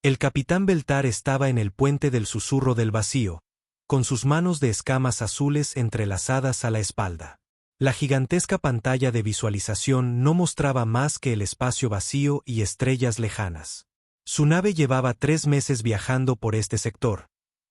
El capitán Beltar estaba en el puente del susurro del vacío, con sus manos de escamas azules entrelazadas a la espalda. La gigantesca pantalla de visualización no mostraba más que el espacio vacío y estrellas lejanas. Su nave llevaba 3 meses viajando por este sector,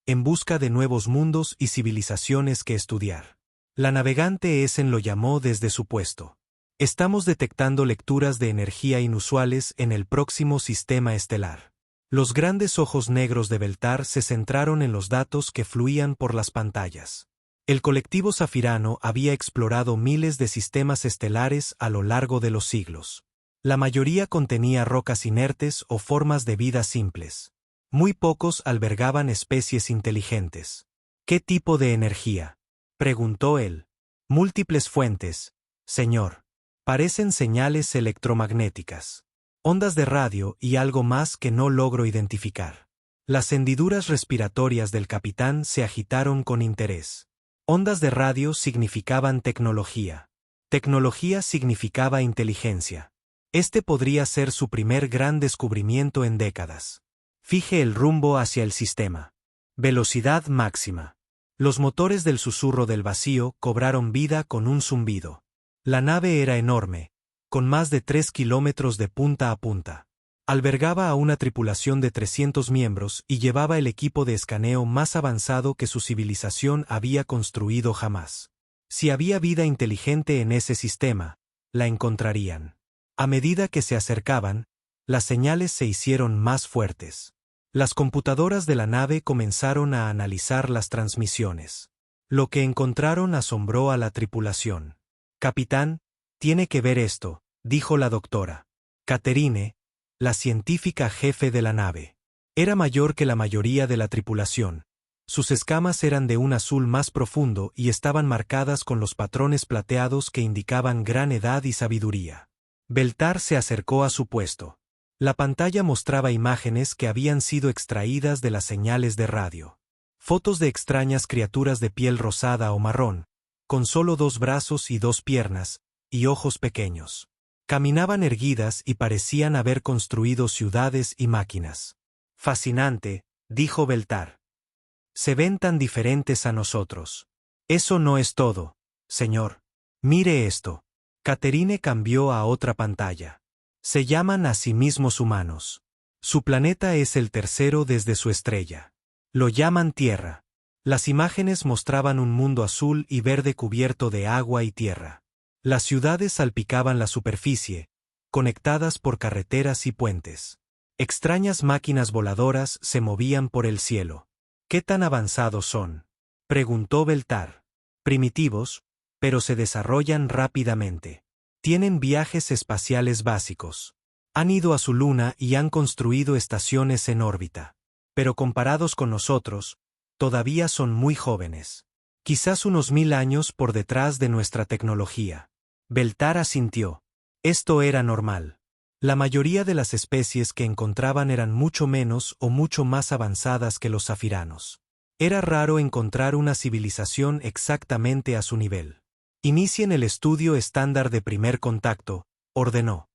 en busca de nuevos mundos y civilizaciones que estudiar. La navegante Essen lo llamó desde su puesto. Estamos detectando lecturas de energía inusuales en el próximo sistema estelar. Los grandes ojos negros de Beltar se centraron en los datos que fluían por las pantallas. El colectivo Zafirano había explorado miles de sistemas estelares a lo largo de los siglos. La mayoría contenía rocas inertes o formas de vida simples. Muy pocos albergaban especies inteligentes. ¿Qué tipo de energía?, preguntó él. Múltiples fuentes, señor. Parecen señales electromagnéticas, ondas de radio y algo más que no logro identificar. Las hendiduras respiratorias del capitán se agitaron con interés. Ondas de radio significaban tecnología. Tecnología significaba inteligencia. Este podría ser su primer gran descubrimiento en décadas. Fije el rumbo hacia el sistema. Velocidad máxima. Los motores del susurro del vacío cobraron vida con un zumbido. La nave era enorme, con más de 3 kilómetros de punta a punta. Albergaba a una tripulación de 300 miembros y llevaba el equipo de escaneo más avanzado que su civilización había construido jamás. Si había vida inteligente en ese sistema, la encontrarían. A medida que se acercaban, las señales se hicieron más fuertes. Las computadoras de la nave comenzaron a analizar las transmisiones. Lo que encontraron asombró a la tripulación. «Capitán, tiene que ver esto», dijo la doctora Catherine, la científica jefe de la nave. Era mayor que la mayoría de la tripulación. Sus escamas eran de un azul más profundo y estaban marcadas con los patrones plateados que indicaban gran edad y sabiduría. Beltar se acercó a su puesto. La pantalla mostraba imágenes que habían sido extraídas de las señales de radio. Fotos de extrañas criaturas de piel rosada o marrón, con solo 2 brazos y 2 piernas, y ojos pequeños. Caminaban erguidas y parecían haber construido ciudades y máquinas. «Fascinante», dijo Beltar. «Se ven tan diferentes a nosotros». «Eso no es todo, señor. Mire esto». Catherine cambió a otra pantalla. «Se llaman a sí mismos humanos. Su planeta es el tercero desde su estrella. Lo llaman Tierra». Las imágenes mostraban un mundo azul y verde cubierto de agua y tierra. Las ciudades salpicaban la superficie, conectadas por carreteras y puentes. Extrañas máquinas voladoras se movían por el cielo. «¿Qué tan avanzados son?», preguntó Beltar. «Primitivos, pero se desarrollan rápidamente. Tienen viajes espaciales básicos. Han ido a su luna y han construido estaciones en órbita. Pero comparados con nosotros, todavía son muy jóvenes. Quizás unos 1000 años por detrás de nuestra tecnología». Beltar asintió. Esto era normal. La mayoría de las especies que encontraban eran mucho menos o mucho más avanzadas que los zafiranos. Era raro encontrar una civilización exactamente a su nivel. «Inicien el estudio estándar de primer contacto», ordenó.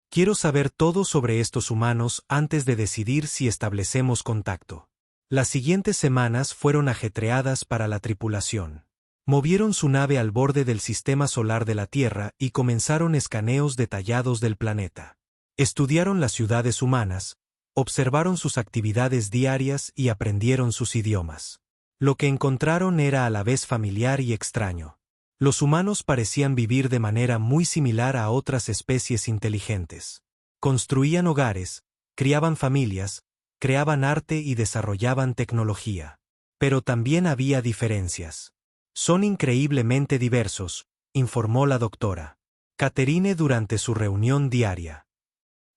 «Quiero saber todo sobre estos humanos antes de decidir si establecemos contacto». Las siguientes semanas fueron ajetreadas para la tripulación. Movieron su nave al borde del sistema solar de la Tierra y comenzaron escaneos detallados del planeta. Estudiaron las ciudades humanas, observaron sus actividades diarias y aprendieron sus idiomas. Lo que encontraron era a la vez familiar y extraño. Los humanos parecían vivir de manera muy similar a otras especies inteligentes. Construían hogares, criaban familias, creaban arte y desarrollaban tecnología. Pero también había diferencias. «Son increíblemente diversos», informó la doctora Catherine durante su reunión diaria.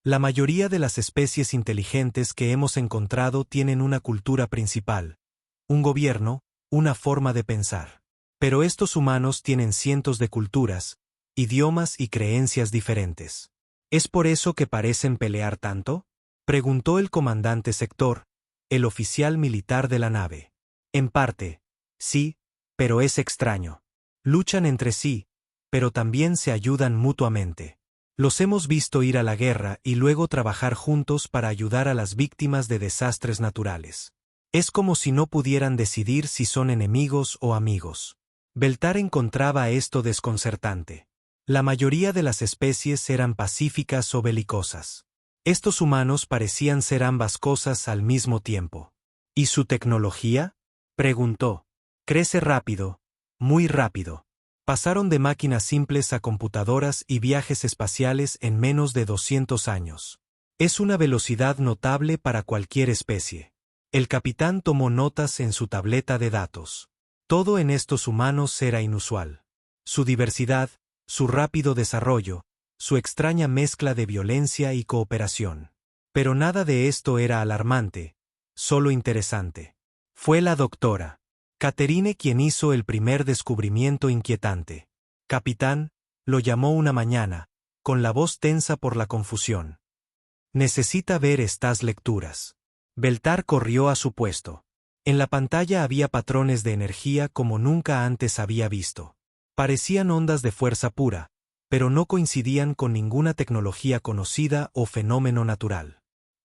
«La mayoría de las especies inteligentes que hemos encontrado tienen una cultura principal, un gobierno, una forma de pensar. Pero estos humanos tienen cientos de culturas, idiomas y creencias diferentes. ¿Es por eso que parecen pelear tanto?», preguntó el comandante Sector, el oficial militar de la nave. «En parte, sí, pero es extraño. Luchan entre sí, pero también se ayudan mutuamente. Los hemos visto ir a la guerra y luego trabajar juntos para ayudar a las víctimas de desastres naturales. Es como si no pudieran decidir si son enemigos o amigos. Beltar encontraba esto desconcertante. La mayoría de las especies eran pacíficas o belicosas. Estos humanos parecían ser ambas cosas al mismo tiempo. ¿Y su tecnología?, preguntó. Crece rápido, muy rápido. Pasaron de máquinas simples a computadoras y viajes espaciales en menos de 200 años. Es una velocidad notable para cualquier especie. El capitán tomó notas en su tableta de datos. Todo en estos humanos era inusual. Su diversidad, su rápido desarrollo, su extraña mezcla de violencia y cooperación. Pero nada de esto era alarmante, solo interesante. Fue la doctora Catherine quien hizo el primer descubrimiento inquietante. Capitán, lo llamó una mañana, con la voz tensa por la confusión. Necesita ver estas lecturas. Beltar corrió a su puesto. En la pantalla había patrones de energía como nunca antes había visto. Parecían ondas de fuerza pura, pero no coincidían con ninguna tecnología conocida o fenómeno natural.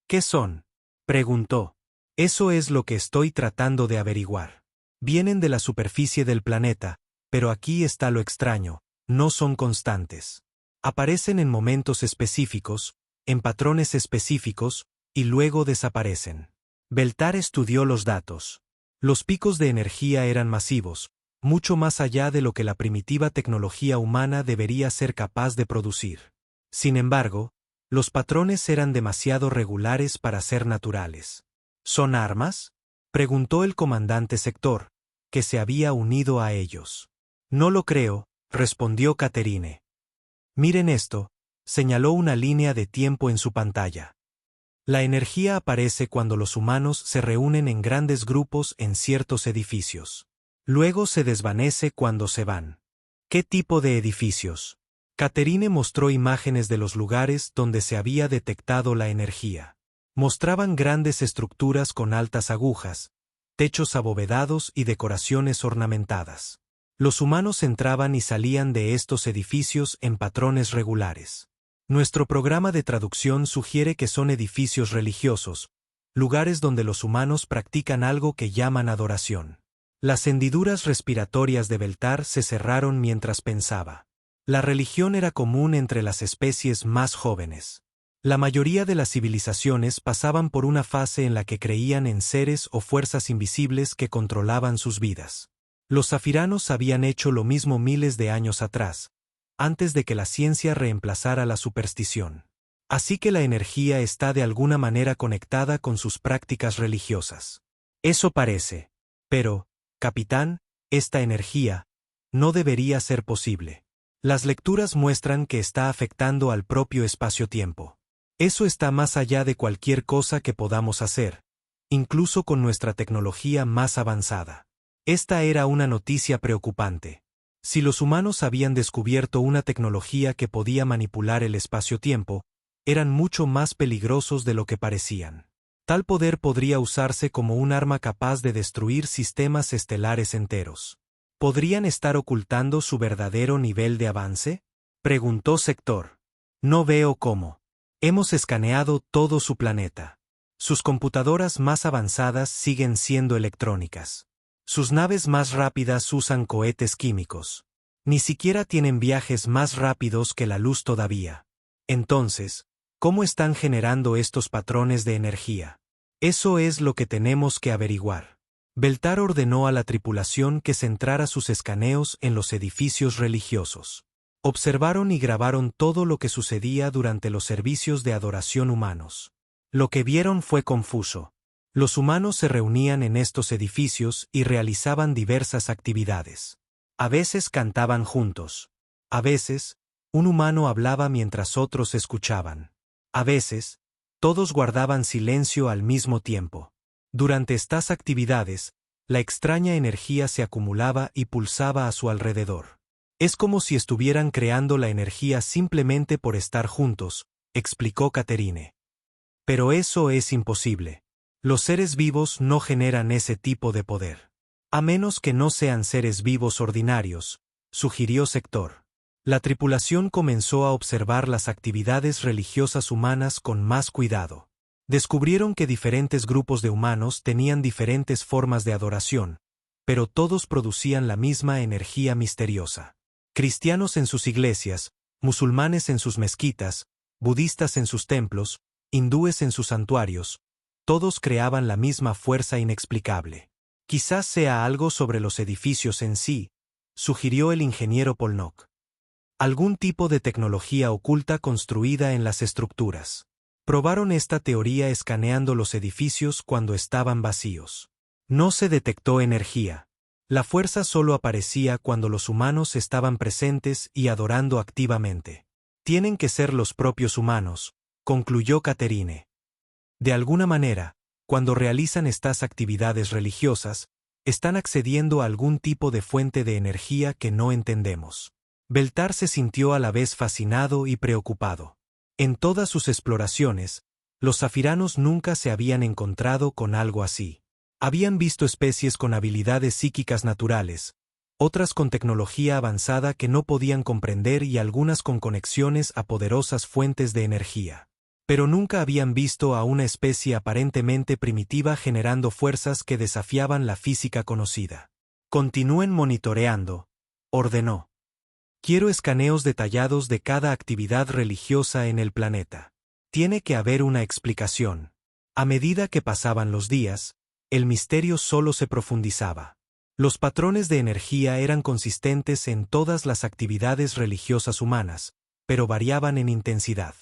¿Qué son?, preguntó. Eso es lo que estoy tratando de averiguar. Vienen de la superficie del planeta, pero aquí está lo extraño, no son constantes. Aparecen en momentos específicos, en patrones específicos, y luego desaparecen. Beltar estudió los datos. Los picos de energía eran masivos, mucho más allá de lo que la primitiva tecnología humana debería ser capaz de producir. Sin embargo, los patrones eran demasiado regulares para ser naturales. ¿Son armas?, preguntó el comandante Sector, que se había unido a ellos. No lo creo, respondió Catherine. Miren esto, señaló una línea de tiempo en su pantalla. La energía aparece cuando los humanos se reúnen en grandes grupos en ciertos edificios. Luego se desvanece cuando se van. ¿Qué tipo de edificios? Catherine mostró imágenes de los lugares donde se había detectado la energía. Mostraban grandes estructuras con altas agujas, techos abovedados y decoraciones ornamentadas. Los humanos entraban y salían de estos edificios en patrones regulares. Nuestro programa de traducción sugiere que son edificios religiosos, lugares donde los humanos practican algo que llaman adoración. Las hendiduras respiratorias de Beltar se cerraron mientras pensaba. La religión era común entre las especies más jóvenes. La mayoría de las civilizaciones pasaban por una fase en la que creían en seres o fuerzas invisibles que controlaban sus vidas. Los zafiranos habían hecho lo mismo miles de años atrás, antes de que la ciencia reemplazara la superstición. Así que la energía está de alguna manera conectada con sus prácticas religiosas. Eso parece. Pero, capitán, esta energía no debería ser posible. Las lecturas muestran que está afectando al propio espacio-tiempo. Eso está más allá de cualquier cosa que podamos hacer, incluso con nuestra tecnología más avanzada. Esta era una noticia preocupante. Si los humanos habían descubierto una tecnología que podía manipular el espacio-tiempo, eran mucho más peligrosos de lo que parecían. Tal poder podría usarse como un arma capaz de destruir sistemas estelares enteros. ¿Podrían estar ocultando su verdadero nivel de avance?, preguntó Sector. No veo cómo. Hemos escaneado todo su planeta. Sus computadoras más avanzadas siguen siendo electrónicas. Sus naves más rápidas usan cohetes químicos. Ni siquiera tienen viajes más rápidos que la luz todavía. Entonces, ¿cómo están generando estos patrones de energía? Eso es lo que tenemos que averiguar. Beltar ordenó a la tripulación que centrara sus escaneos en los edificios religiosos. Observaron y grabaron todo lo que sucedía durante los servicios de adoración humanos. Lo que vieron fue confuso. Los humanos se reunían en estos edificios y realizaban diversas actividades. A veces cantaban juntos. A veces, un humano hablaba mientras otros escuchaban. A veces, todos guardaban silencio al mismo tiempo. Durante estas actividades, la extraña energía se acumulaba y pulsaba a su alrededor. Es como si estuvieran creando la energía simplemente por estar juntos, explicó Catherine. Pero eso es imposible. Los seres vivos no generan ese tipo de poder. A menos que no sean seres vivos ordinarios, sugirió Sector. La tripulación comenzó a observar las actividades religiosas humanas con más cuidado. Descubrieron que diferentes grupos de humanos tenían diferentes formas de adoración, pero todos producían la misma energía misteriosa. Cristianos en sus iglesias, musulmanes en sus mezquitas, budistas en sus templos, hindúes en sus santuarios, todos creaban la misma fuerza inexplicable. Quizás sea algo sobre los edificios en sí, sugirió el ingeniero Polnock. Algún tipo de tecnología oculta construida en las estructuras. Probaron esta teoría escaneando los edificios cuando estaban vacíos. No se detectó energía. La fuerza solo aparecía cuando los humanos estaban presentes y adorando activamente. Tienen que ser los propios humanos, concluyó Catherine. De alguna manera, cuando realizan estas actividades religiosas, están accediendo a algún tipo de fuente de energía que no entendemos. Beltar se sintió a la vez fascinado y preocupado. En todas sus exploraciones, los zafiranos nunca se habían encontrado con algo así. Habían visto especies con habilidades psíquicas naturales, otras con tecnología avanzada que no podían comprender y algunas con conexiones a poderosas fuentes de energía. Pero nunca habían visto a una especie aparentemente primitiva generando fuerzas que desafiaban la física conocida. Continúen monitoreando, ordenó. Quiero escaneos detallados de cada actividad religiosa en el planeta. Tiene que haber una explicación. A medida que pasaban los días, el misterio solo se profundizaba. Los patrones de energía eran consistentes en todas las actividades religiosas humanas, pero variaban en intensidad.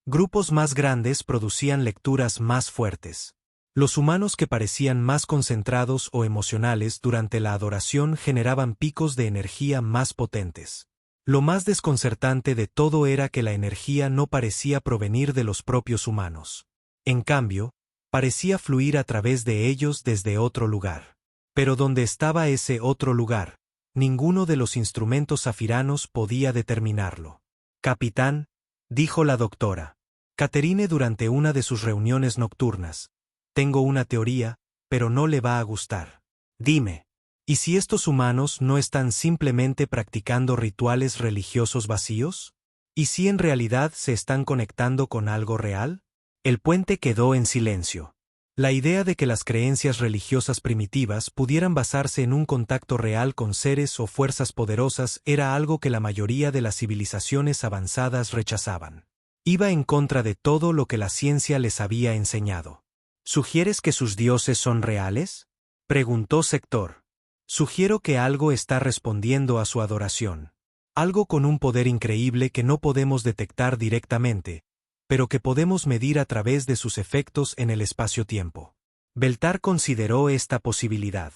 Grupos más grandes producían lecturas más fuertes. Los humanos que parecían más concentrados o emocionales durante la adoración generaban picos de energía más potentes. Lo más desconcertante de todo era que la energía no parecía provenir de los propios humanos. En cambio, parecía fluir a través de ellos desde otro lugar. Pero donde estaba ese otro lugar, ninguno de los instrumentos zafiranos podía determinarlo. Capitán, dijo la doctora Catherine durante una de sus reuniones nocturnas, tengo una teoría, pero no le va a gustar. Dime. ¿Y si estos humanos no están simplemente practicando rituales religiosos vacíos? ¿Y si en realidad se están conectando con algo real? El puente quedó en silencio. La idea de que las creencias religiosas primitivas pudieran basarse en un contacto real con seres o fuerzas poderosas era algo que la mayoría de las civilizaciones avanzadas rechazaban. Iba en contra de todo lo que la ciencia les había enseñado. ¿Sugieres que sus dioses son reales?, preguntó Sector. Sugiero que algo está respondiendo a su adoración. Algo con un poder increíble que no podemos detectar directamente, pero que podemos medir a través de sus efectos en el espacio-tiempo. Beltar consideró esta posibilidad.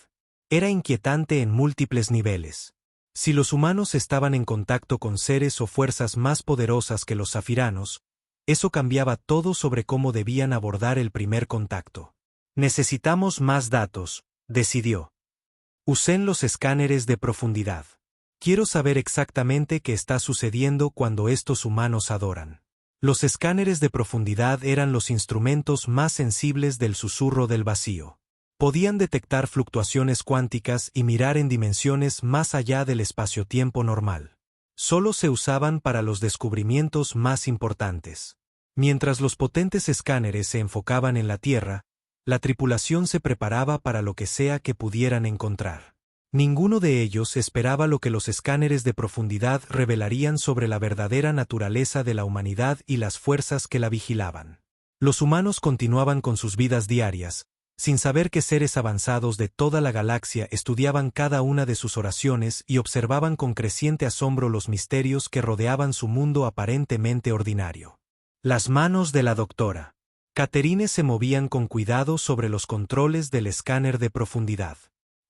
Era inquietante en múltiples niveles. Si los humanos estaban en contacto con seres o fuerzas más poderosas que los zafiranos, eso cambiaba todo sobre cómo debían abordar el primer contacto. Necesitamos más datos, decidió. Usen los escáneres de profundidad. Quiero saber exactamente qué está sucediendo cuando estos humanos adoran. Los escáneres de profundidad eran los instrumentos más sensibles del susurro del vacío. Podían detectar fluctuaciones cuánticas y mirar en dimensiones más allá del espacio-tiempo normal. Solo se usaban para los descubrimientos más importantes. Mientras los potentes escáneres se enfocaban en la Tierra, la tripulación se preparaba para lo que sea que pudieran encontrar. Ninguno de ellos esperaba lo que los escáneres de profundidad revelarían sobre la verdadera naturaleza de la humanidad y las fuerzas que la vigilaban. Los humanos continuaban con sus vidas diarias, sin saber que seres avanzados de toda la galaxia estudiaban cada una de sus oraciones y observaban con creciente asombro los misterios que rodeaban su mundo aparentemente ordinario. Las manos de la doctora Catherine se movían con cuidado sobre los controles del escáner de profundidad.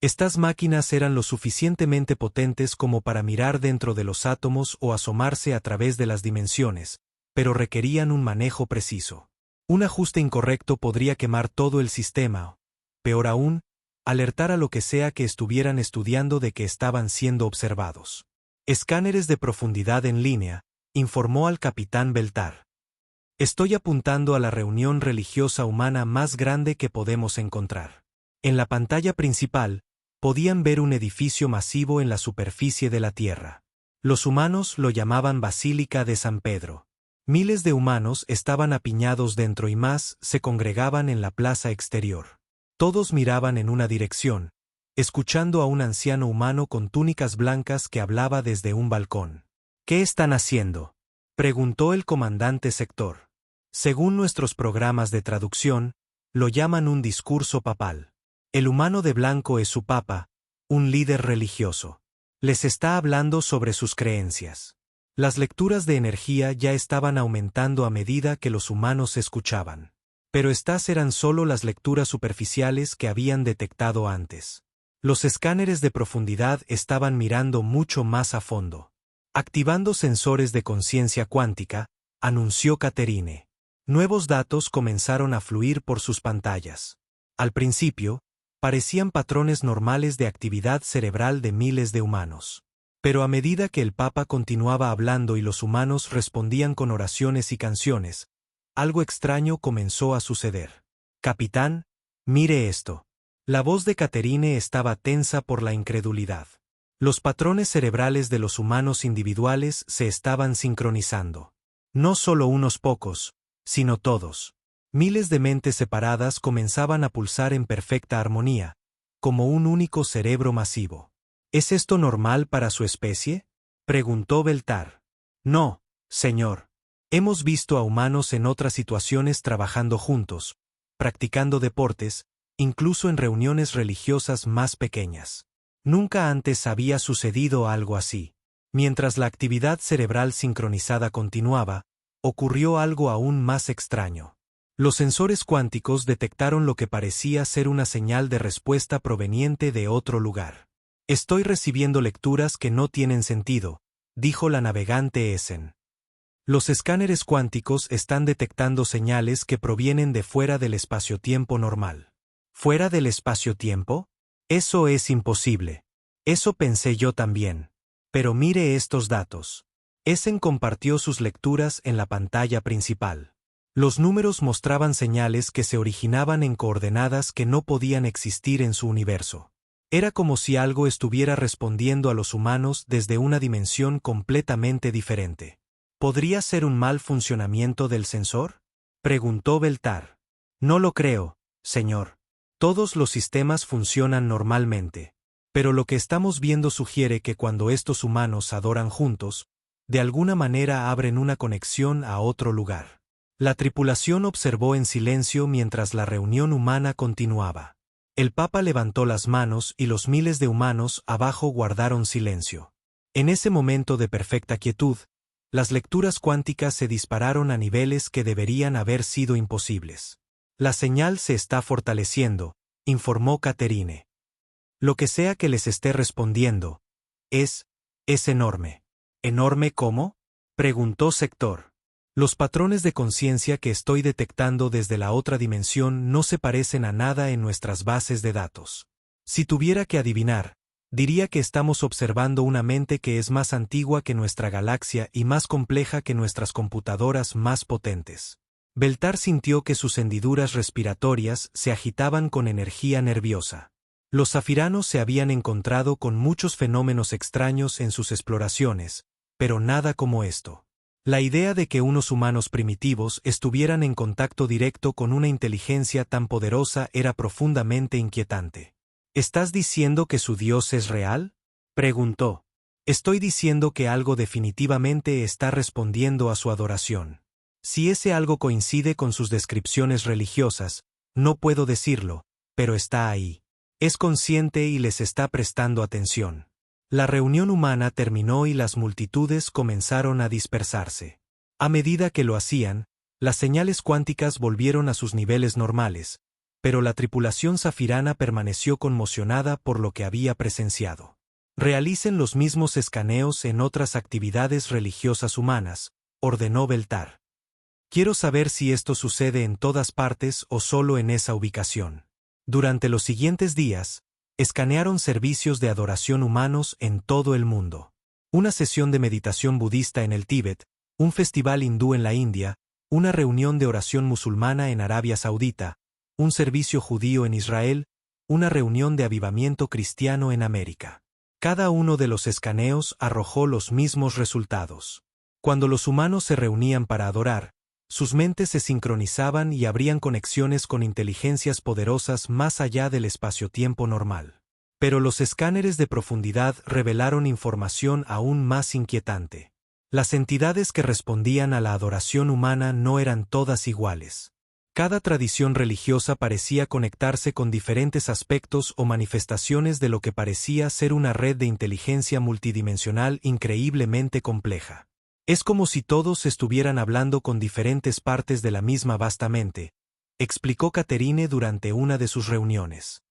Estas máquinas eran lo suficientemente potentes como para mirar dentro de los átomos o asomarse a través de las dimensiones, pero requerían un manejo preciso. Un ajuste incorrecto podría quemar todo el sistema o, peor aún, alertar a lo que sea que estuvieran estudiando de que estaban siendo observados. Escáneres de profundidad en línea, informó al capitán Beltar. Estoy apuntando a la reunión religiosa humana más grande que podemos encontrar. En la pantalla principal, podían ver un edificio masivo en la superficie de la Tierra. Los humanos lo llamaban Basílica de San Pedro. Miles de humanos estaban apiñados dentro y más se congregaban en la plaza exterior. Todos miraban en una dirección, escuchando a un anciano humano con túnicas blancas que hablaba desde un balcón. ¿Qué están haciendo?, preguntó el comandante sector. Según nuestros programas de traducción, lo llaman un discurso papal. El humano de blanco es su papa, un líder religioso. Les está hablando sobre sus creencias. Las lecturas de energía ya estaban aumentando a medida que los humanos escuchaban. Pero estas eran solo las lecturas superficiales que habían detectado antes. Los escáneres de profundidad estaban mirando mucho más a fondo. Activando sensores de conciencia cuántica, anunció Catherine. Nuevos datos comenzaron a fluir por sus pantallas. Al principio, parecían patrones normales de actividad cerebral de miles de humanos. Pero a medida que el Papa continuaba hablando y los humanos respondían con oraciones y canciones, algo extraño comenzó a suceder. «Capitán, mire esto». La voz de Catherine estaba tensa por la incredulidad. Los patrones cerebrales de los humanos individuales se estaban sincronizando. No solo unos pocos, sino todos. Miles de mentes separadas comenzaban a pulsar en perfecta armonía, como un único cerebro masivo. ¿Es esto normal para su especie?, preguntó Beltar. No, señor. Hemos visto a humanos en otras situaciones trabajando juntos, practicando deportes, incluso en reuniones religiosas más pequeñas. Nunca antes había sucedido algo así. Mientras la actividad cerebral sincronizada continuaba, ocurrió algo aún más extraño. Los sensores cuánticos detectaron lo que parecía ser una señal de respuesta proveniente de otro lugar. Estoy recibiendo lecturas que no tienen sentido, dijo la navegante Essen. Los escáneres cuánticos están detectando señales que provienen de fuera del espacio-tiempo normal. ¿Fuera del espacio-tiempo? Eso es imposible. Eso pensé yo también. Pero mire estos datos. Essen compartió sus lecturas en la pantalla principal. Los números mostraban señales que se originaban en coordenadas que no podían existir en su universo. Era como si algo estuviera respondiendo a los humanos desde una dimensión completamente diferente. ¿Podría ser un mal funcionamiento del sensor?, preguntó Beltar. No lo creo, señor. Todos los sistemas funcionan normalmente. Pero lo que estamos viendo sugiere que cuando estos humanos adoran juntos, de alguna manera abren una conexión a otro lugar. La tripulación observó en silencio mientras la reunión humana continuaba. El Papa levantó las manos y los miles de humanos abajo guardaron silencio. En ese momento de perfecta quietud, las lecturas cuánticas se dispararon a niveles que deberían haber sido imposibles. La señal se está fortaleciendo, informó Catherine. Lo que sea que les esté respondiendo, es enorme. ¿Enorme cómo?, preguntó Sector. Los patrones de conciencia que estoy detectando desde la otra dimensión no se parecen a nada en nuestras bases de datos. Si tuviera que adivinar, diría que estamos observando una mente que es más antigua que nuestra galaxia y más compleja que nuestras computadoras más potentes. Beltar sintió que sus hendiduras respiratorias se agitaban con energía nerviosa. Los zafiranos se habían encontrado con muchos fenómenos extraños en sus exploraciones, pero nada como esto. La idea de que unos humanos primitivos estuvieran en contacto directo con una inteligencia tan poderosa era profundamente inquietante. ¿Estás diciendo que su Dios es real?, preguntó. Estoy diciendo que algo definitivamente está respondiendo a su adoración. Si ese algo coincide con sus descripciones religiosas, no puedo decirlo, pero está ahí. Es consciente y les está prestando atención. La reunión humana terminó y las multitudes comenzaron a dispersarse. A medida que lo hacían, las señales cuánticas volvieron a sus niveles normales, pero la tripulación zafirana permaneció conmocionada por lo que había presenciado. Realicen los mismos escaneos en otras actividades religiosas humanas, ordenó Beltar. Quiero saber si esto sucede en todas partes o solo en esa ubicación. Durante los siguientes días, escanearon servicios de adoración humanos en todo el mundo. Una sesión de meditación budista en el Tíbet, un festival hindú en la India, una reunión de oración musulmana en Arabia Saudita, un servicio judío en Israel, una reunión de avivamiento cristiano en América. Cada uno de los escaneos arrojó los mismos resultados. Cuando los humanos se reunían para adorar, sus mentes se sincronizaban y abrían conexiones con inteligencias poderosas más allá del espacio-tiempo normal. Pero los escáneres de profundidad revelaron información aún más inquietante. Las entidades que respondían a la adoración humana no eran todas iguales. Cada tradición religiosa parecía conectarse con diferentes aspectos o manifestaciones de lo que parecía ser una red de inteligencia multidimensional increíblemente compleja. Es como si todos estuvieran hablando con diferentes partes de la misma vasta mente, explicó Catherine durante una de sus reuniones.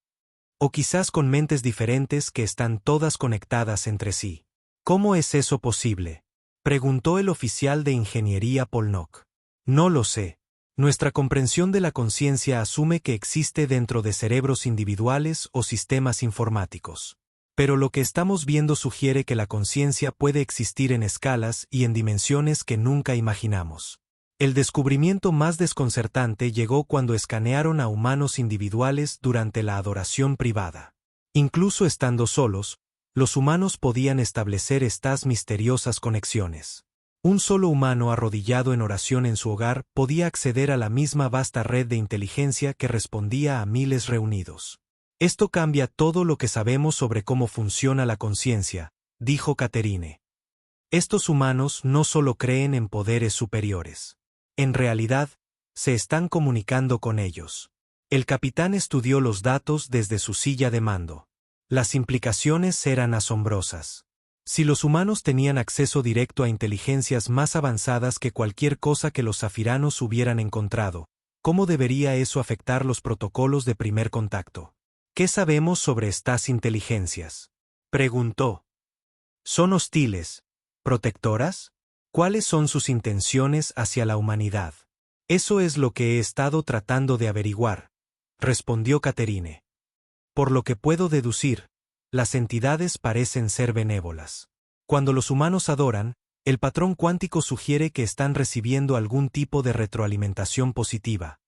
O quizás con mentes diferentes que están todas conectadas entre sí. ¿Cómo es eso posible?, preguntó el oficial de ingeniería Polnock. No lo sé. Nuestra comprensión de la conciencia asume que existe dentro de cerebros individuales o sistemas informáticos. Pero lo que estamos viendo sugiere que la conciencia puede existir en escalas y en dimensiones que nunca imaginamos. El descubrimiento más desconcertante llegó cuando escanearon a humanos individuales durante la adoración privada. Incluso estando solos, los humanos podían establecer estas misteriosas conexiones. Un solo humano arrodillado en oración en su hogar podía acceder a la misma vasta red de inteligencia que respondía a miles reunidos. Esto cambia todo lo que sabemos sobre cómo funciona la conciencia, dijo Catherine. Estos humanos no solo creen en poderes superiores. En realidad, se están comunicando con ellos. El capitán estudió los datos desde su silla de mando. Las implicaciones eran asombrosas. Si los humanos tenían acceso directo a inteligencias más avanzadas que cualquier cosa que los zafiranos hubieran encontrado, ¿cómo debería eso afectar los protocolos de primer contacto? ¿Qué sabemos sobre estas inteligencias?, preguntó. ¿Son hostiles? ¿Protectoras? ¿Cuáles son sus intenciones hacia la humanidad? Eso es lo que he estado tratando de averiguar, respondió Catherine. Por lo que puedo deducir, las entidades parecen ser benévolas. Cuando los humanos adoran, el patrón cuántico sugiere que están recibiendo algún tipo de retroalimentación positiva.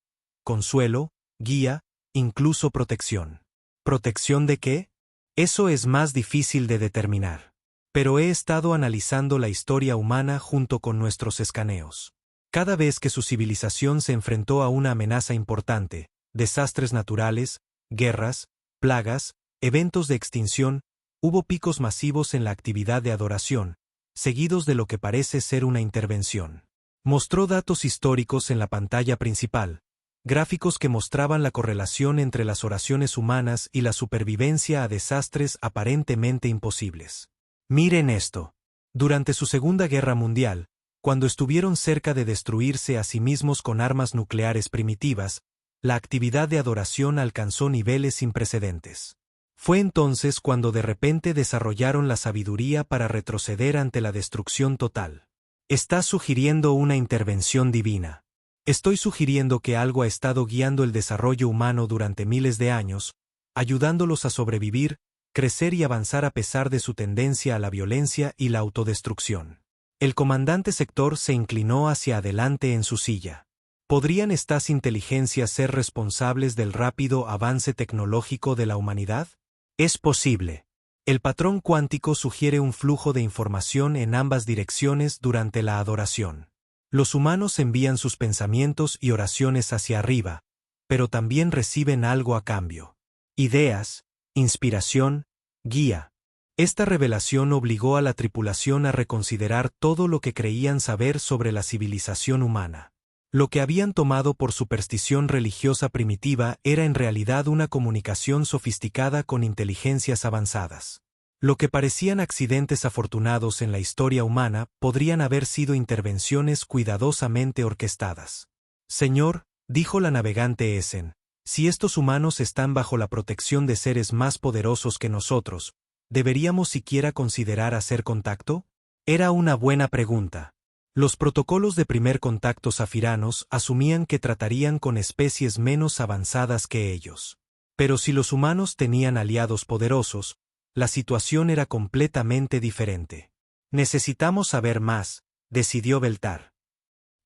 Consuelo, guía, incluso protección. ¿Protección de qué? Eso es más difícil de determinar. Pero he estado analizando la historia humana junto con nuestros escaneos. Cada vez que su civilización se enfrentó a una amenaza importante, desastres naturales, guerras, plagas, eventos de extinción, hubo picos masivos en la actividad de adoración, seguidos de lo que parece ser una intervención. Mostró datos históricos en la pantalla principal, gráficos que mostraban la correlación entre las oraciones humanas y la supervivencia a desastres aparentemente imposibles. Miren esto. Durante su Segunda Guerra Mundial, cuando estuvieron cerca de destruirse a sí mismos con armas nucleares primitivas, la actividad de adoración alcanzó niveles sin precedentes. Fue entonces cuando de repente desarrollaron la sabiduría para retroceder ante la destrucción total. Estás sugiriendo una intervención divina. Estoy sugiriendo que algo ha estado guiando el desarrollo humano durante miles de años, ayudándolos a sobrevivir, crecer y avanzar a pesar de su tendencia a la violencia y la autodestrucción. El comandante Sector se inclinó hacia adelante en su silla. ¿Podrían estas inteligencias ser responsables del rápido avance tecnológico de la humanidad? Es posible. El patrón cuántico sugiere un flujo de información en ambas direcciones durante la adoración. Los humanos envían sus pensamientos y oraciones hacia arriba, pero también reciben algo a cambio. Ideas, inspiración, guía. Esta revelación obligó a la tripulación a reconsiderar todo lo que creían saber sobre la civilización humana. Lo que habían tomado por superstición religiosa primitiva era en realidad una comunicación sofisticada con inteligencias avanzadas. Lo que parecían accidentes afortunados en la historia humana podrían haber sido intervenciones cuidadosamente orquestadas. Señor, dijo la navegante Essen, si estos humanos están bajo la protección de seres más poderosos que nosotros, ¿deberíamos siquiera considerar hacer contacto? Era una buena pregunta. Los protocolos de primer contacto zafiranos asumían que tratarían con especies menos avanzadas que ellos. Pero si los humanos tenían aliados poderosos, la situación era completamente diferente. Necesitamos saber más, decidió Beltar.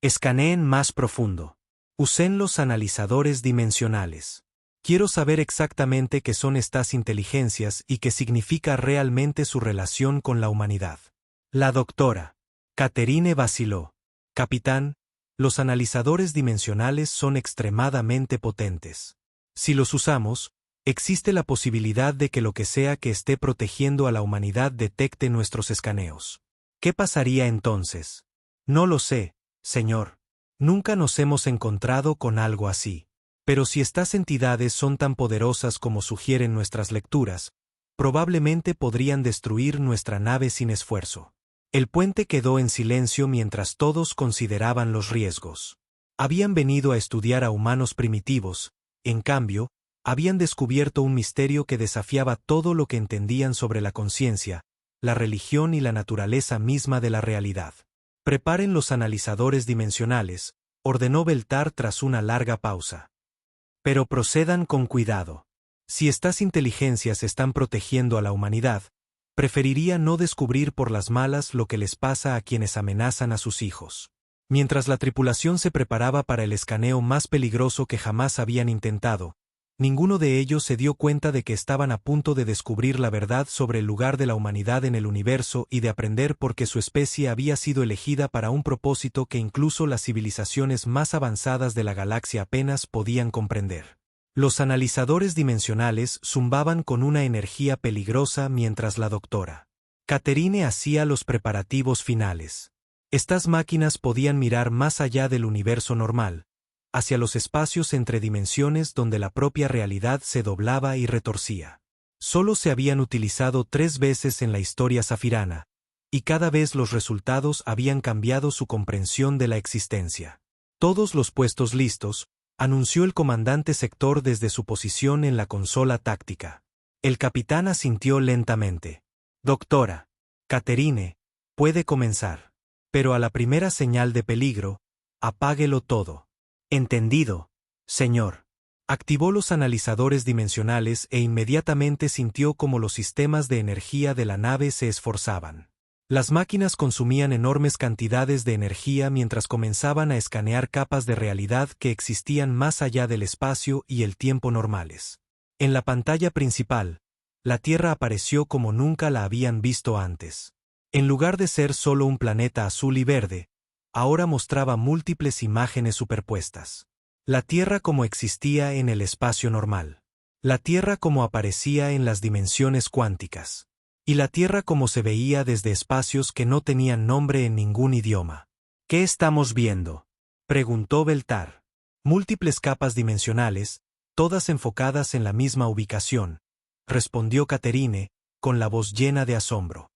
Escaneen más profundo. Usen los analizadores dimensionales. Quiero saber exactamente qué son estas inteligencias y qué significa realmente su relación con la humanidad. La doctora Catherine vaciló. Capitán, los analizadores dimensionales son extremadamente potentes. Si los usamos, existe la posibilidad de que lo que sea que esté protegiendo a la humanidad detecte nuestros escaneos. ¿Qué pasaría entonces? No lo sé, señor. Nunca nos hemos encontrado con algo así. Pero si estas entidades son tan poderosas como sugieren nuestras lecturas, probablemente podrían destruir nuestra nave sin esfuerzo. El puente quedó en silencio mientras todos consideraban los riesgos. Habían venido a estudiar a humanos primitivos, en cambio, habían descubierto un misterio que desafiaba todo lo que entendían sobre la conciencia, la religión y la naturaleza misma de la realidad. Preparen los analizadores dimensionales, ordenó Beltar tras una larga pausa. Pero procedan con cuidado. Si estas inteligencias están protegiendo a la humanidad, preferiría no descubrir por las malas lo que les pasa a quienes amenazan a sus hijos. Mientras la tripulación se preparaba para el escaneo más peligroso que jamás habían intentado, ninguno de ellos se dio cuenta de que estaban a punto de descubrir la verdad sobre el lugar de la humanidad en el universo y de aprender por qué su especie había sido elegida para un propósito que incluso las civilizaciones más avanzadas de la galaxia apenas podían comprender. Los analizadores dimensionales zumbaban con una energía peligrosa mientras la doctora Catherine hacía los preparativos finales. Estas máquinas podían mirar más allá del universo normal, hacia los espacios entre dimensiones donde la propia realidad se doblaba y retorcía. Solo se habían utilizado 3 veces en la historia zafirana, y cada vez los resultados habían cambiado su comprensión de la existencia. Todos los puestos listos, anunció el comandante Sector desde su posición en la consola táctica. El capitán asintió lentamente. Doctora Catherine, puede comenzar. Pero a la primera señal de peligro, apáguelo todo. Entendido, señor. Activó los analizadores dimensionales e inmediatamente sintió como los sistemas de energía de la nave se esforzaban. Las máquinas consumían enormes cantidades de energía mientras comenzaban a escanear capas de realidad que existían más allá del espacio y el tiempo normales. En la pantalla principal, la Tierra apareció como nunca la habían visto antes. En lugar de ser solo un planeta azul y verde, ahora mostraba múltiples imágenes superpuestas. La Tierra como existía en el espacio normal. La Tierra como aparecía en las dimensiones cuánticas. Y la Tierra como se veía desde espacios que no tenían nombre en ningún idioma. ¿Qué estamos viendo?, preguntó Beltar. Múltiples capas dimensionales, todas enfocadas en la misma ubicación, respondió Catherine, con la voz llena de asombro.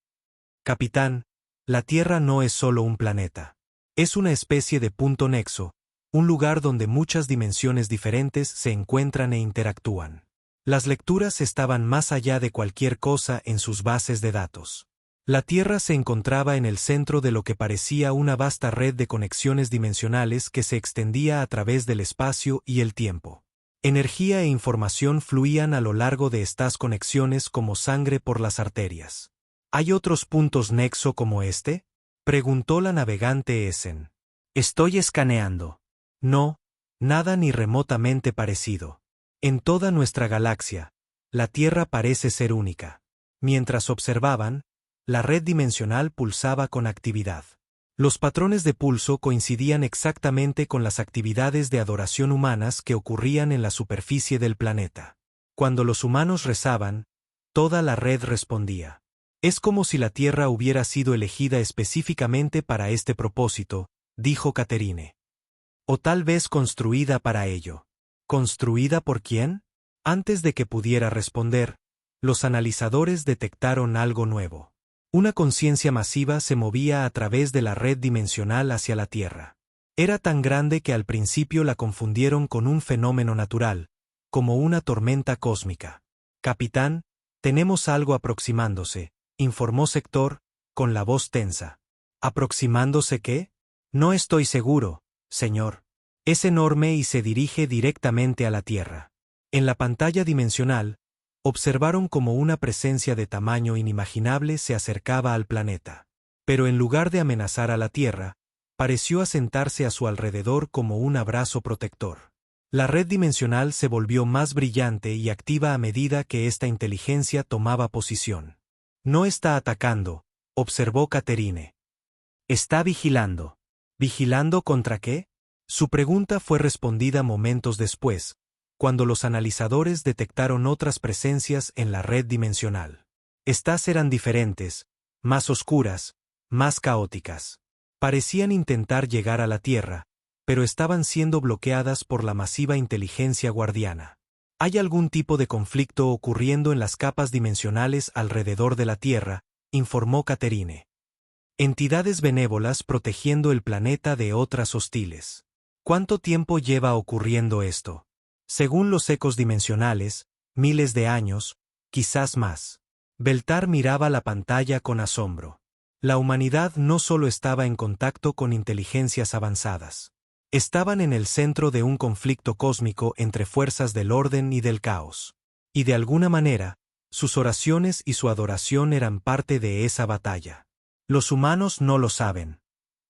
Capitán, la Tierra no es solo un planeta. Es una especie de punto nexo, un lugar donde muchas dimensiones diferentes se encuentran e interactúan. Las lecturas estaban más allá de cualquier cosa en sus bases de datos. La Tierra se encontraba en el centro de lo que parecía una vasta red de conexiones dimensionales que se extendía a través del espacio y el tiempo. Energía e información fluían a lo largo de estas conexiones como sangre por las arterias. ¿Hay otros puntos nexo como este?, preguntó la navegante Essen. Estoy escaneando. No, nada ni remotamente parecido. En toda nuestra galaxia, la Tierra parece ser única. Mientras observaban, la red dimensional pulsaba con actividad. Los patrones de pulso coincidían exactamente con las actividades de adoración humanas que ocurrían en la superficie del planeta. Cuando los humanos rezaban, toda la red respondía. Es como si la Tierra hubiera sido elegida específicamente para este propósito, dijo Catherine. O tal vez construida para ello. ¿Construida por quién? Antes de que pudiera responder, los analizadores detectaron algo nuevo. Una conciencia masiva se movía a través de la red dimensional hacia la Tierra. Era tan grande que al principio la confundieron con un fenómeno natural, como una tormenta cósmica. Capitán, tenemos algo aproximándose, informó Sector, con la voz tensa. ¿Aproximándose qué? No estoy seguro, señor. Es enorme y se dirige directamente a la Tierra. En la pantalla dimensional, observaron como una presencia de tamaño inimaginable se acercaba al planeta. Pero en lugar de amenazar a la Tierra, pareció asentarse a su alrededor como un abrazo protector. La red dimensional se volvió más brillante y activa a medida que esta inteligencia tomaba posición. No está atacando, observó Catherine. Está vigilando. ¿Vigilando contra qué? Su pregunta fue respondida momentos después, cuando los analizadores detectaron otras presencias en la red dimensional. Estas eran diferentes, más oscuras, más caóticas. Parecían intentar llegar a la Tierra, pero estaban siendo bloqueadas por la masiva inteligencia guardiana. Hay algún tipo de conflicto ocurriendo en las capas dimensionales alrededor de la Tierra, informó Catherine. Entidades benévolas protegiendo el planeta de otras hostiles. ¿Cuánto tiempo lleva ocurriendo esto? Según los ecos dimensionales, miles de años, quizás más. Beltar miraba la pantalla con asombro. La humanidad no solo estaba en contacto con inteligencias avanzadas. Estaban en el centro de un conflicto cósmico entre fuerzas del orden y del caos. Y de alguna manera, sus oraciones y su adoración eran parte de esa batalla. Los humanos no lo saben,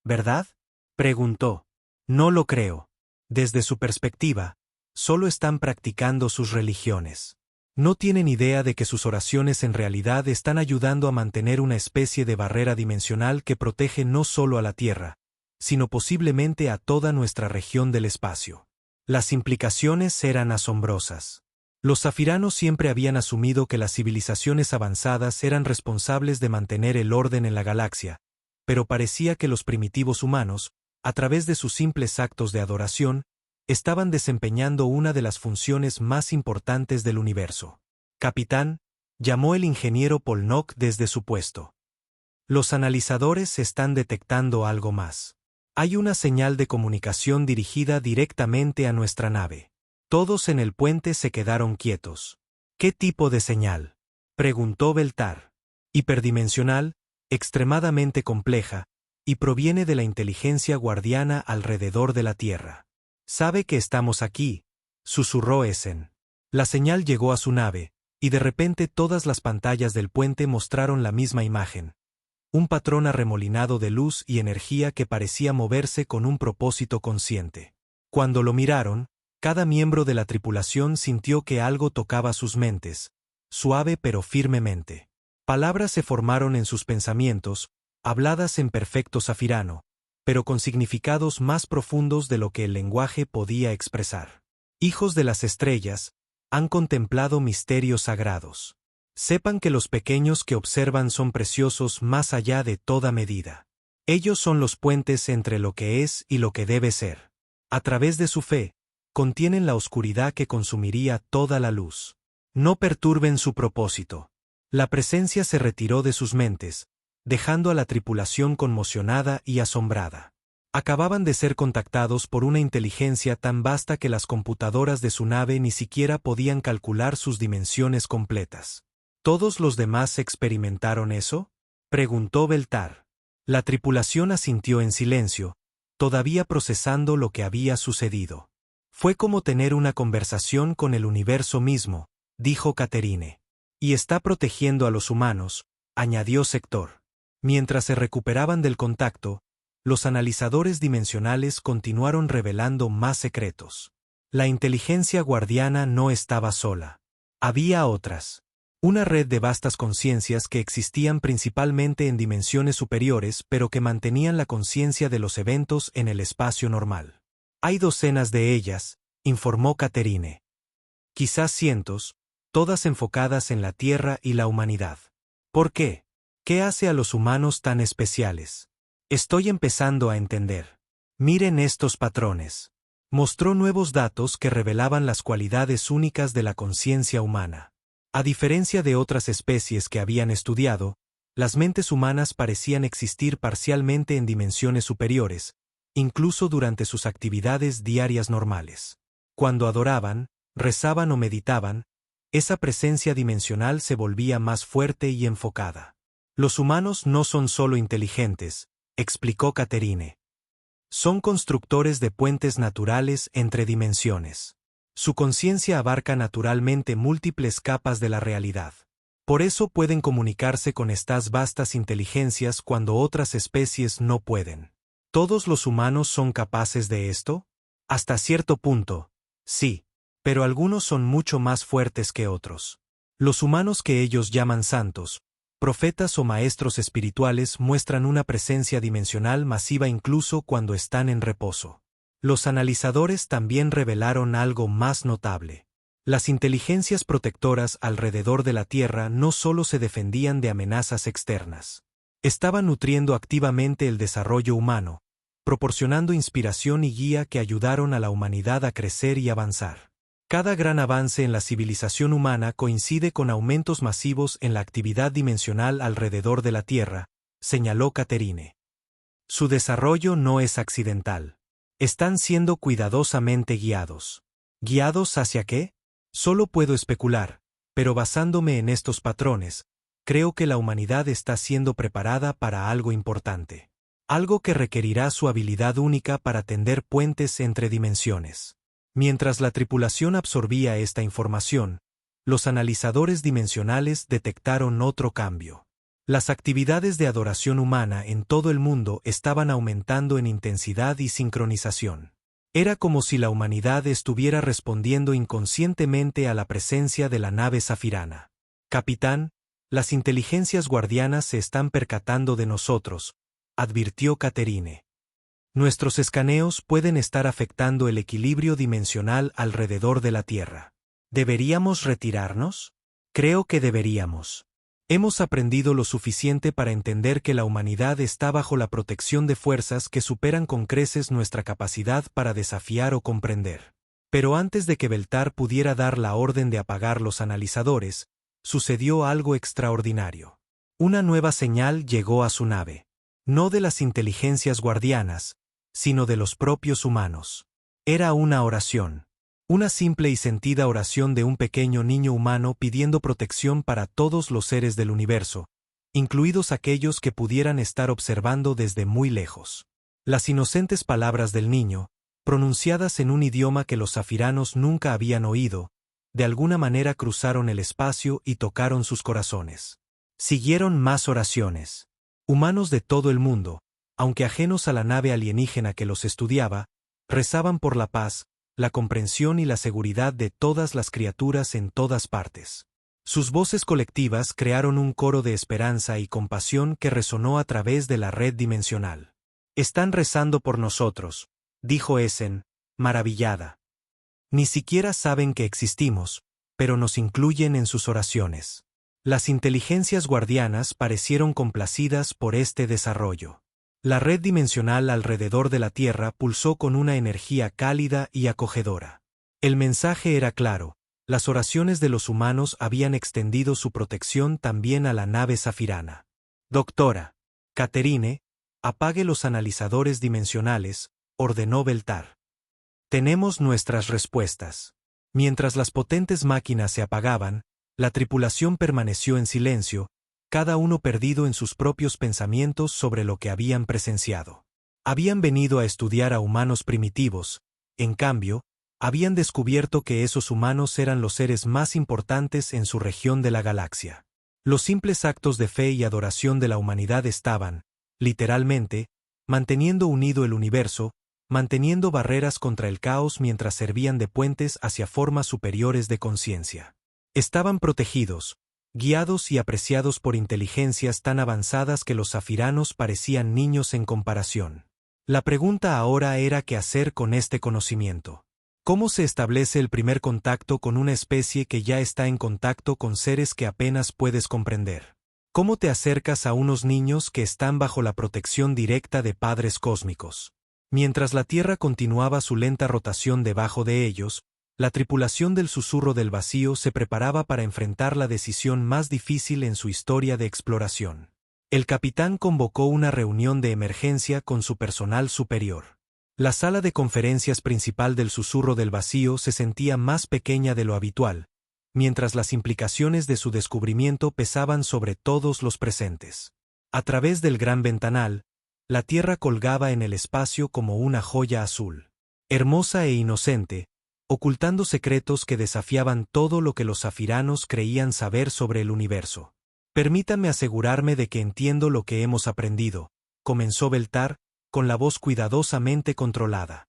¿verdad? Preguntó. No lo creo. Desde su perspectiva, solo están practicando sus religiones. No tienen idea de que sus oraciones en realidad están ayudando a mantener una especie de barrera dimensional que protege no solo a la Tierra, sino posiblemente a toda nuestra región del espacio. Las implicaciones eran asombrosas. Los zafiranos siempre habían asumido que las civilizaciones avanzadas eran responsables de mantener el orden en la galaxia, pero parecía que los primitivos humanos, a través de sus simples actos de adoración, estaban desempeñando una de las funciones más importantes del universo. Capitán, llamó el ingeniero Polnock desde su puesto. Los analizadores están detectando algo más. Hay una señal de comunicación dirigida directamente a nuestra nave. Todos en el puente se quedaron quietos. ¿Qué tipo de señal? Preguntó Beltar. Hiperdimensional, extremadamente compleja, y proviene de la inteligencia guardiana alrededor de la Tierra. Sabe que estamos aquí, susurró Essen. La señal llegó a su nave, y de repente todas las pantallas del puente mostraron la misma imagen. Un patrón arremolinado de luz y energía que parecía moverse con un propósito consciente. Cuando lo miraron, cada miembro de la tripulación sintió que algo tocaba sus mentes, suave pero firmemente. Palabras se formaron en sus pensamientos, habladas en perfecto zafirano, pero con significados más profundos de lo que el lenguaje podía expresar. Hijos de las estrellas, han contemplado misterios sagrados. Sepan que los pequeños que observan son preciosos más allá de toda medida. Ellos son los puentes entre lo que es y lo que debe ser. A través de su fe, contienen la oscuridad que consumiría toda la luz. No perturben su propósito. La presencia se retiró de sus mentes, dejando a la tripulación conmocionada y asombrada. Acababan de ser contactados por una inteligencia tan vasta que las computadoras de su nave ni siquiera podían calcular sus dimensiones completas. ¿Todos los demás experimentaron eso? Preguntó Beltar. La tripulación asintió en silencio, todavía procesando lo que había sucedido. Fue como tener una conversación con el universo mismo, dijo Catherine. Y está protegiendo a los humanos, añadió Sector. Mientras se recuperaban del contacto, los analizadores dimensionales continuaron revelando más secretos. La inteligencia guardiana no estaba sola. Había otras. Una red de vastas conciencias que existían principalmente en dimensiones superiores pero que mantenían la conciencia de los eventos en el espacio normal. Hay docenas de ellas, informó Catherine. Quizás cientos, todas enfocadas en la Tierra y la humanidad. ¿Por qué? ¿Qué hace a los humanos tan especiales? Estoy empezando a entender. Miren estos patrones. Mostró nuevos datos que revelaban las cualidades únicas de la conciencia humana. A diferencia de otras especies que habían estudiado, las mentes humanas parecían existir parcialmente en dimensiones superiores, incluso durante sus actividades diarias normales. Cuando adoraban, rezaban o meditaban, esa presencia dimensional se volvía más fuerte y enfocada. Los humanos no son solo inteligentes, explicó Catherine. Son constructores de puentes naturales entre dimensiones. Su conciencia abarca naturalmente múltiples capas de la realidad. Por eso pueden comunicarse con estas vastas inteligencias cuando otras especies no pueden. ¿Todos los humanos son capaces de esto? Hasta cierto punto, Sí, pero algunos son mucho más fuertes que otros. Los humanos que ellos llaman santos, profetas o maestros espirituales muestran una presencia dimensional masiva incluso cuando están en reposo. Los analizadores también revelaron algo más notable. Las inteligencias protectoras alrededor de la Tierra no solo se defendían de amenazas externas. Estaban nutriendo activamente el desarrollo humano, proporcionando inspiración y guía que ayudaron a la humanidad a crecer y avanzar. Cada gran avance en la civilización humana coincide con aumentos masivos en la actividad dimensional alrededor de la Tierra, señaló Catherine. Su desarrollo no es accidental. Están siendo cuidadosamente guiados. ¿Guiados hacia qué? Solo puedo especular, pero basándome en estos patrones, creo que la humanidad está siendo preparada para algo importante. Algo que requerirá su habilidad única para tender puentes entre dimensiones. Mientras la tripulación absorbía esta información, los analizadores dimensionales detectaron otro cambio. Las actividades de adoración humana en todo el mundo estaban aumentando en intensidad y sincronización. Era como si la humanidad estuviera respondiendo inconscientemente a la presencia de la nave Zafirana. Capitán, las inteligencias guardianas se están percatando de nosotros, advirtió Catherine. Nuestros escaneos pueden estar afectando el equilibrio dimensional alrededor de la Tierra. ¿Deberíamos retirarnos? Creo que deberíamos. Hemos aprendido lo suficiente para entender que la humanidad está bajo la protección de fuerzas que superan con creces nuestra capacidad para desafiar o comprender. Pero antes de que Beltar pudiera dar la orden de apagar los analizadores, sucedió algo extraordinario. Una nueva señal llegó a su nave. No de las inteligencias guardianas, sino de los propios humanos. Era una oración. Una simple y sentida oración de un pequeño niño humano pidiendo protección para todos los seres del universo, incluidos aquellos que pudieran estar observando desde muy lejos. Las inocentes palabras del niño, pronunciadas en un idioma que los zafiranos nunca habían oído, de alguna manera cruzaron el espacio y tocaron sus corazones. Siguieron más oraciones. Humanos de todo el mundo, aunque ajenos a la nave alienígena que los estudiaba, rezaban por la paz, la comprensión y la seguridad de todas las criaturas en todas partes. Sus voces colectivas crearon un coro de esperanza y compasión que resonó a través de la red dimensional. Están rezando por nosotros, dijo Essen, maravillada. Ni siquiera saben que existimos, pero nos incluyen en sus oraciones. Las inteligencias guardianas parecieron complacidas por este desarrollo. La red dimensional alrededor de la Tierra pulsó con una energía cálida y acogedora. El mensaje era claro: las oraciones de los humanos habían extendido su protección también a la nave Zafirana. Doctora Catherine, apague los analizadores dimensionales, ordenó Beltar. Tenemos nuestras respuestas. Mientras las potentes máquinas se apagaban, la tripulación permaneció en silencio, cada uno perdido en sus propios pensamientos sobre lo que habían presenciado. Habían venido a estudiar a humanos primitivos, en cambio, habían descubierto que esos humanos eran los seres más importantes en su región de la galaxia. Los simples actos de fe y adoración de la humanidad estaban, literalmente, manteniendo unido el universo, manteniendo barreras contra el caos mientras servían de puentes hacia formas superiores de conciencia. Estaban protegidos, guiados y apreciados por inteligencias tan avanzadas que los zafiranos parecían niños en comparación. La pregunta ahora era qué hacer con este conocimiento. ¿Cómo se establece el primer contacto con una especie que ya está en contacto con seres que apenas puedes comprender? ¿Cómo te acercas a unos niños que están bajo la protección directa de padres cósmicos? Mientras la Tierra continuaba su lenta rotación debajo de ellos, la tripulación del Susurro del Vacío se preparaba para enfrentar la decisión más difícil en su historia de exploración. El capitán convocó una reunión de emergencia con su personal superior. La sala de conferencias principal del Susurro del Vacío se sentía más pequeña de lo habitual, mientras las implicaciones de su descubrimiento pesaban sobre todos los presentes. A través del gran ventanal, la Tierra colgaba en el espacio como una joya azul. Hermosa e inocente, ocultando secretos que desafiaban todo lo que los zafiranos creían saber sobre el universo. Permítanme asegurarme de que entiendo lo que hemos aprendido, comenzó Beltar, con la voz cuidadosamente controlada.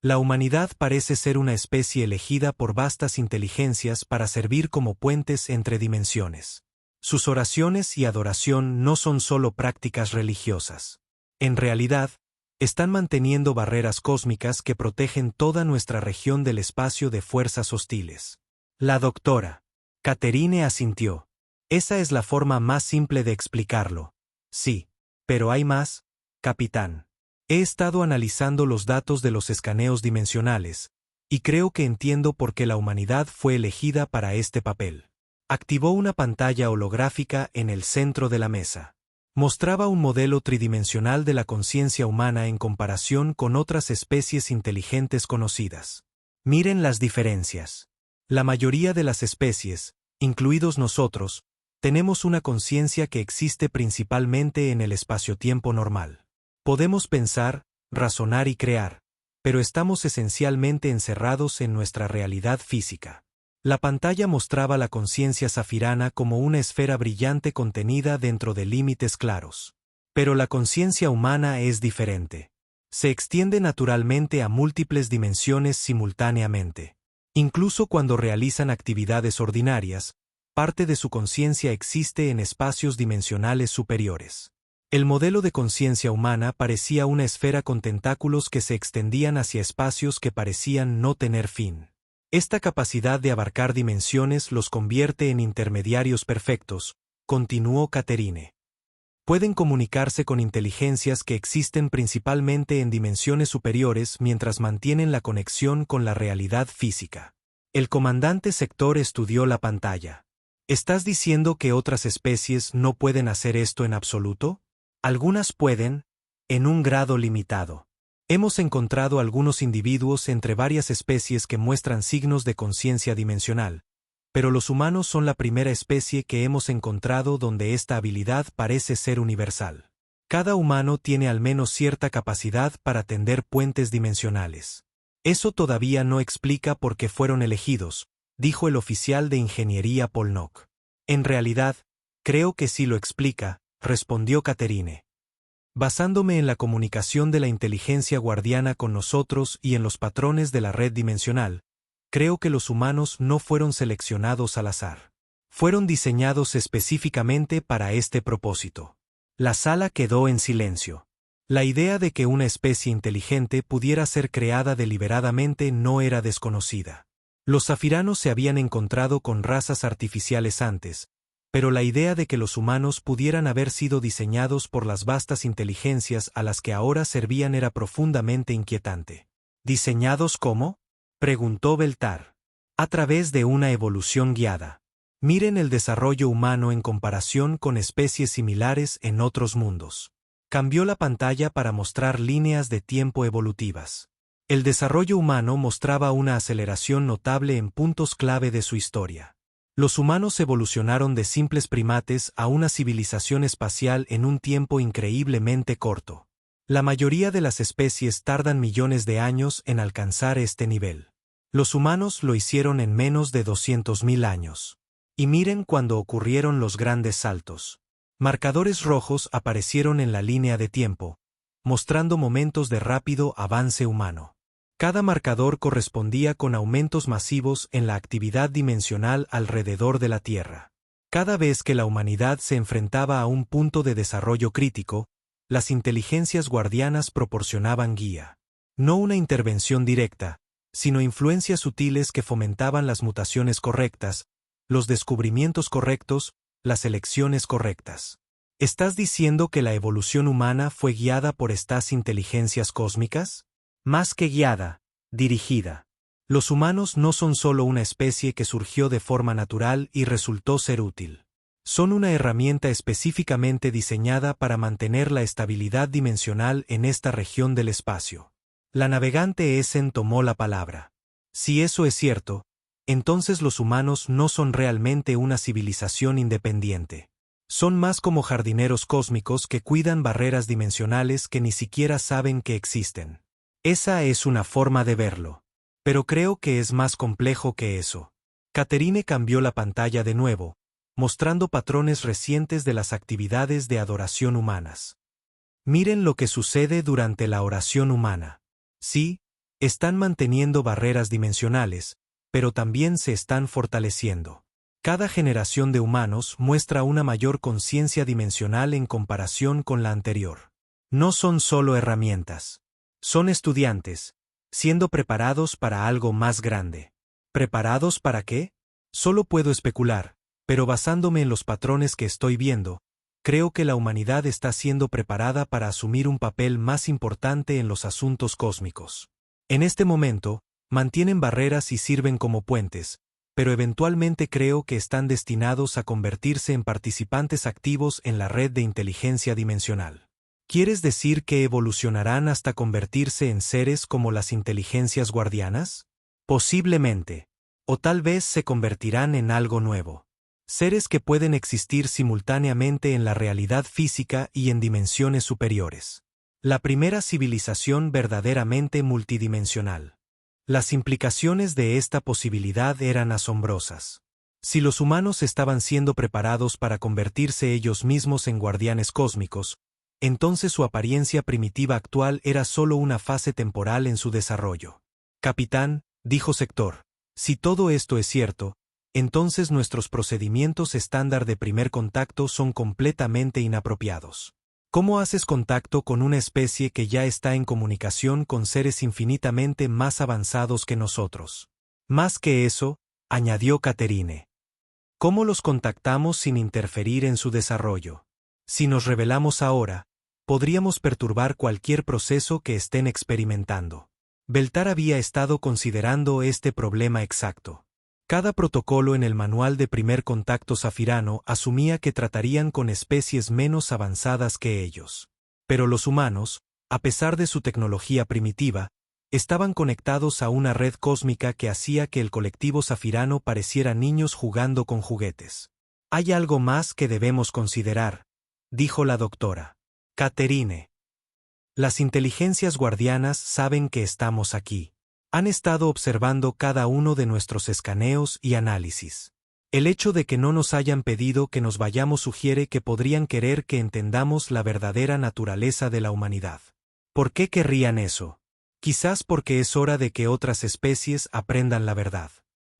La humanidad parece ser una especie elegida por vastas inteligencias para servir como puentes entre dimensiones. Sus oraciones y adoración no son solo prácticas religiosas. En realidad, están manteniendo barreras cósmicas que protegen toda nuestra región del espacio de fuerzas hostiles. La doctora Catherine asintió. Esa es la forma más simple de explicarlo. Sí. Pero hay más, capitán. He estado analizando los datos de los escaneos dimensionales, y creo que entiendo por qué la humanidad fue elegida para este papel. Activó una pantalla holográfica en el centro de la mesa. Mostraba un modelo tridimensional de la conciencia humana en comparación con otras especies inteligentes conocidas. Miren las diferencias. La mayoría de las especies, incluidos nosotros, tenemos una conciencia que existe principalmente en el espacio-tiempo normal. Podemos pensar, razonar y crear, pero estamos esencialmente encerrados en nuestra realidad física. La pantalla mostraba la conciencia zafirana como una esfera brillante contenida dentro de límites claros. Pero la conciencia humana es diferente. Se extiende naturalmente a múltiples dimensiones simultáneamente. Incluso cuando realizan actividades ordinarias, parte de su conciencia existe en espacios dimensionales superiores. El modelo de conciencia humana parecía una esfera con tentáculos que se extendían hacia espacios que parecían no tener fin. Esta capacidad de abarcar dimensiones los convierte en intermediarios perfectos, continuó Catherine. Pueden comunicarse con inteligencias que existen principalmente en dimensiones superiores mientras mantienen la conexión con la realidad física. El comandante Sector estudió la pantalla. ¿Estás diciendo que otras especies no pueden hacer esto en absoluto? Algunas pueden, en un grado limitado. Hemos encontrado algunos individuos entre varias especies que muestran signos de conciencia dimensional, pero los humanos son la primera especie que hemos encontrado donde esta habilidad parece ser universal. Cada humano tiene al menos cierta capacidad para tender puentes dimensionales. Eso todavía no explica por qué fueron elegidos, dijo el oficial de ingeniería Polnock. En realidad, creo que sí lo explica, respondió Catherine. Basándome en la comunicación de la inteligencia guardiana con nosotros y en los patrones de la red dimensional, creo que los humanos no fueron seleccionados al azar. Fueron diseñados específicamente para este propósito. La sala quedó en silencio. La idea de que una especie inteligente pudiera ser creada deliberadamente no era desconocida. Los zafiranos se habían encontrado con razas artificiales antes, pero la idea de que los humanos pudieran haber sido diseñados por las vastas inteligencias a las que ahora servían era profundamente inquietante. ¿Diseñados cómo?, preguntó Beltar. A través de una evolución guiada. Miren el desarrollo humano en comparación con especies similares en otros mundos. Cambió la pantalla para mostrar líneas de tiempo evolutivas. El desarrollo humano mostraba una aceleración notable en puntos clave de su historia. Los humanos evolucionaron de simples primates a una civilización espacial en un tiempo increíblemente corto. La mayoría de las especies tardan millones de años en alcanzar este nivel. Los humanos lo hicieron en menos de 200.000 años. Y miren cuando ocurrieron los grandes saltos. Marcadores rojos aparecieron en la línea de tiempo, mostrando momentos de rápido avance humano. Cada marcador correspondía con aumentos masivos en la actividad dimensional alrededor de la Tierra. Cada vez que la humanidad se enfrentaba a un punto de desarrollo crítico, las inteligencias guardianas proporcionaban guía. No una intervención directa, sino influencias sutiles que fomentaban las mutaciones correctas, los descubrimientos correctos, las elecciones correctas. ¿Estás diciendo que la evolución humana fue guiada por estas inteligencias cósmicas? Más que guiada, dirigida. Los humanos no son solo una especie que surgió de forma natural y resultó ser útil. Son una herramienta específicamente diseñada para mantener la estabilidad dimensional en esta región del espacio. La navegante Essen tomó la palabra. Si eso es cierto, entonces los humanos no son realmente una civilización independiente. Son más como jardineros cósmicos que cuidan barreras dimensionales que ni siquiera saben que existen. Esa es una forma de verlo. Pero creo que es más complejo que eso. Catherine cambió la pantalla de nuevo, mostrando patrones recientes de las actividades de adoración humanas. Miren lo que sucede durante la oración humana. Sí, Están manteniendo barreras dimensionales, pero también se están fortaleciendo. Cada generación de humanos muestra una mayor conciencia dimensional en comparación con la anterior. No son solo herramientas. Son estudiantes, siendo preparados para algo más grande. ¿Preparados para qué? Solo puedo especular, pero basándome en los patrones que estoy viendo, creo que la humanidad está siendo preparada para asumir un papel más importante en los asuntos cósmicos. En este momento, mantienen barreras y sirven como puentes, pero eventualmente creo que están destinados a convertirse en participantes activos en la red de inteligencia dimensional. ¿Quieres decir que evolucionarán hasta convertirse en seres como las inteligencias guardianas? Posiblemente. O tal vez se convertirán en algo nuevo. Seres que pueden existir simultáneamente en la realidad física y en dimensiones superiores. La primera civilización verdaderamente multidimensional. Las implicaciones de esta posibilidad eran asombrosas. Si los humanos estaban siendo preparados para convertirse ellos mismos en guardianes cósmicos, entonces su apariencia primitiva actual era solo una fase temporal en su desarrollo. Capitán, dijo Sector, si todo esto es cierto, entonces nuestros procedimientos estándar de primer contacto son completamente inapropiados. ¿Cómo haces contacto con una especie que ya está en comunicación con seres infinitamente más avanzados que nosotros? Más que eso, añadió Catherine. ¿Cómo los contactamos sin interferir en su desarrollo? Si nos revelamos ahora, podríamos perturbar cualquier proceso que estén experimentando. Beltar había estado considerando este problema exacto. Cada protocolo en el manual de primer contacto safirano asumía que tratarían con especies menos avanzadas que ellos. Pero los humanos, a pesar de su tecnología primitiva, estaban conectados a una red cósmica que hacía que el colectivo safirano pareciera niños jugando con juguetes. Hay algo más que debemos considerar, dijo la doctora Catherine. Las inteligencias guardianas saben que estamos aquí. Han estado observando cada uno de nuestros escaneos y análisis. El hecho de que no nos hayan pedido que nos vayamos sugiere que podrían querer que entendamos la verdadera naturaleza de la humanidad. ¿Por qué querrían eso? Quizás porque es hora de que otras especies aprendan la verdad.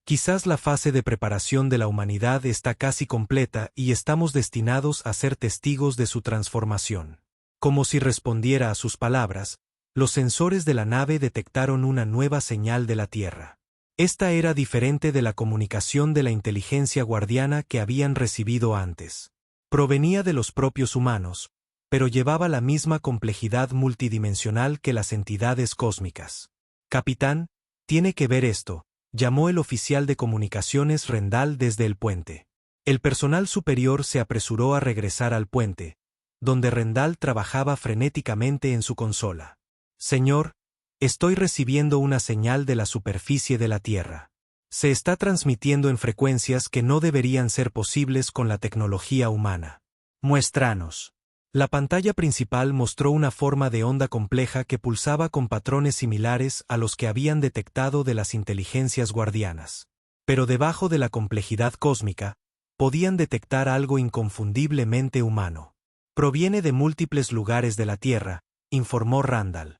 Quizás la fase de preparación de la humanidad está casi completa y estamos destinados a ser testigos de su transformación. Como si respondiera a sus palabras, los sensores de la nave detectaron una nueva señal de la Tierra. Esta era diferente de la comunicación de la inteligencia guardiana que habían recibido antes. Provenía de los propios humanos, pero llevaba la misma complejidad multidimensional que las entidades cósmicas. Capitán, tiene que ver esto, llamó el oficial de comunicaciones Rendal desde el puente. El personal superior se apresuró a regresar al puente, donde Rendal trabajaba frenéticamente en su consola. Señor, estoy recibiendo una señal de la superficie de la Tierra. Se está transmitiendo en frecuencias que no deberían ser posibles con la tecnología humana. Muéstranos. La pantalla principal mostró una forma de onda compleja que pulsaba con patrones similares a los que habían detectado de las inteligencias guardianas. Pero debajo de la complejidad cósmica, podían detectar algo inconfundiblemente humano. Proviene de múltiples lugares de la Tierra, informó Randall.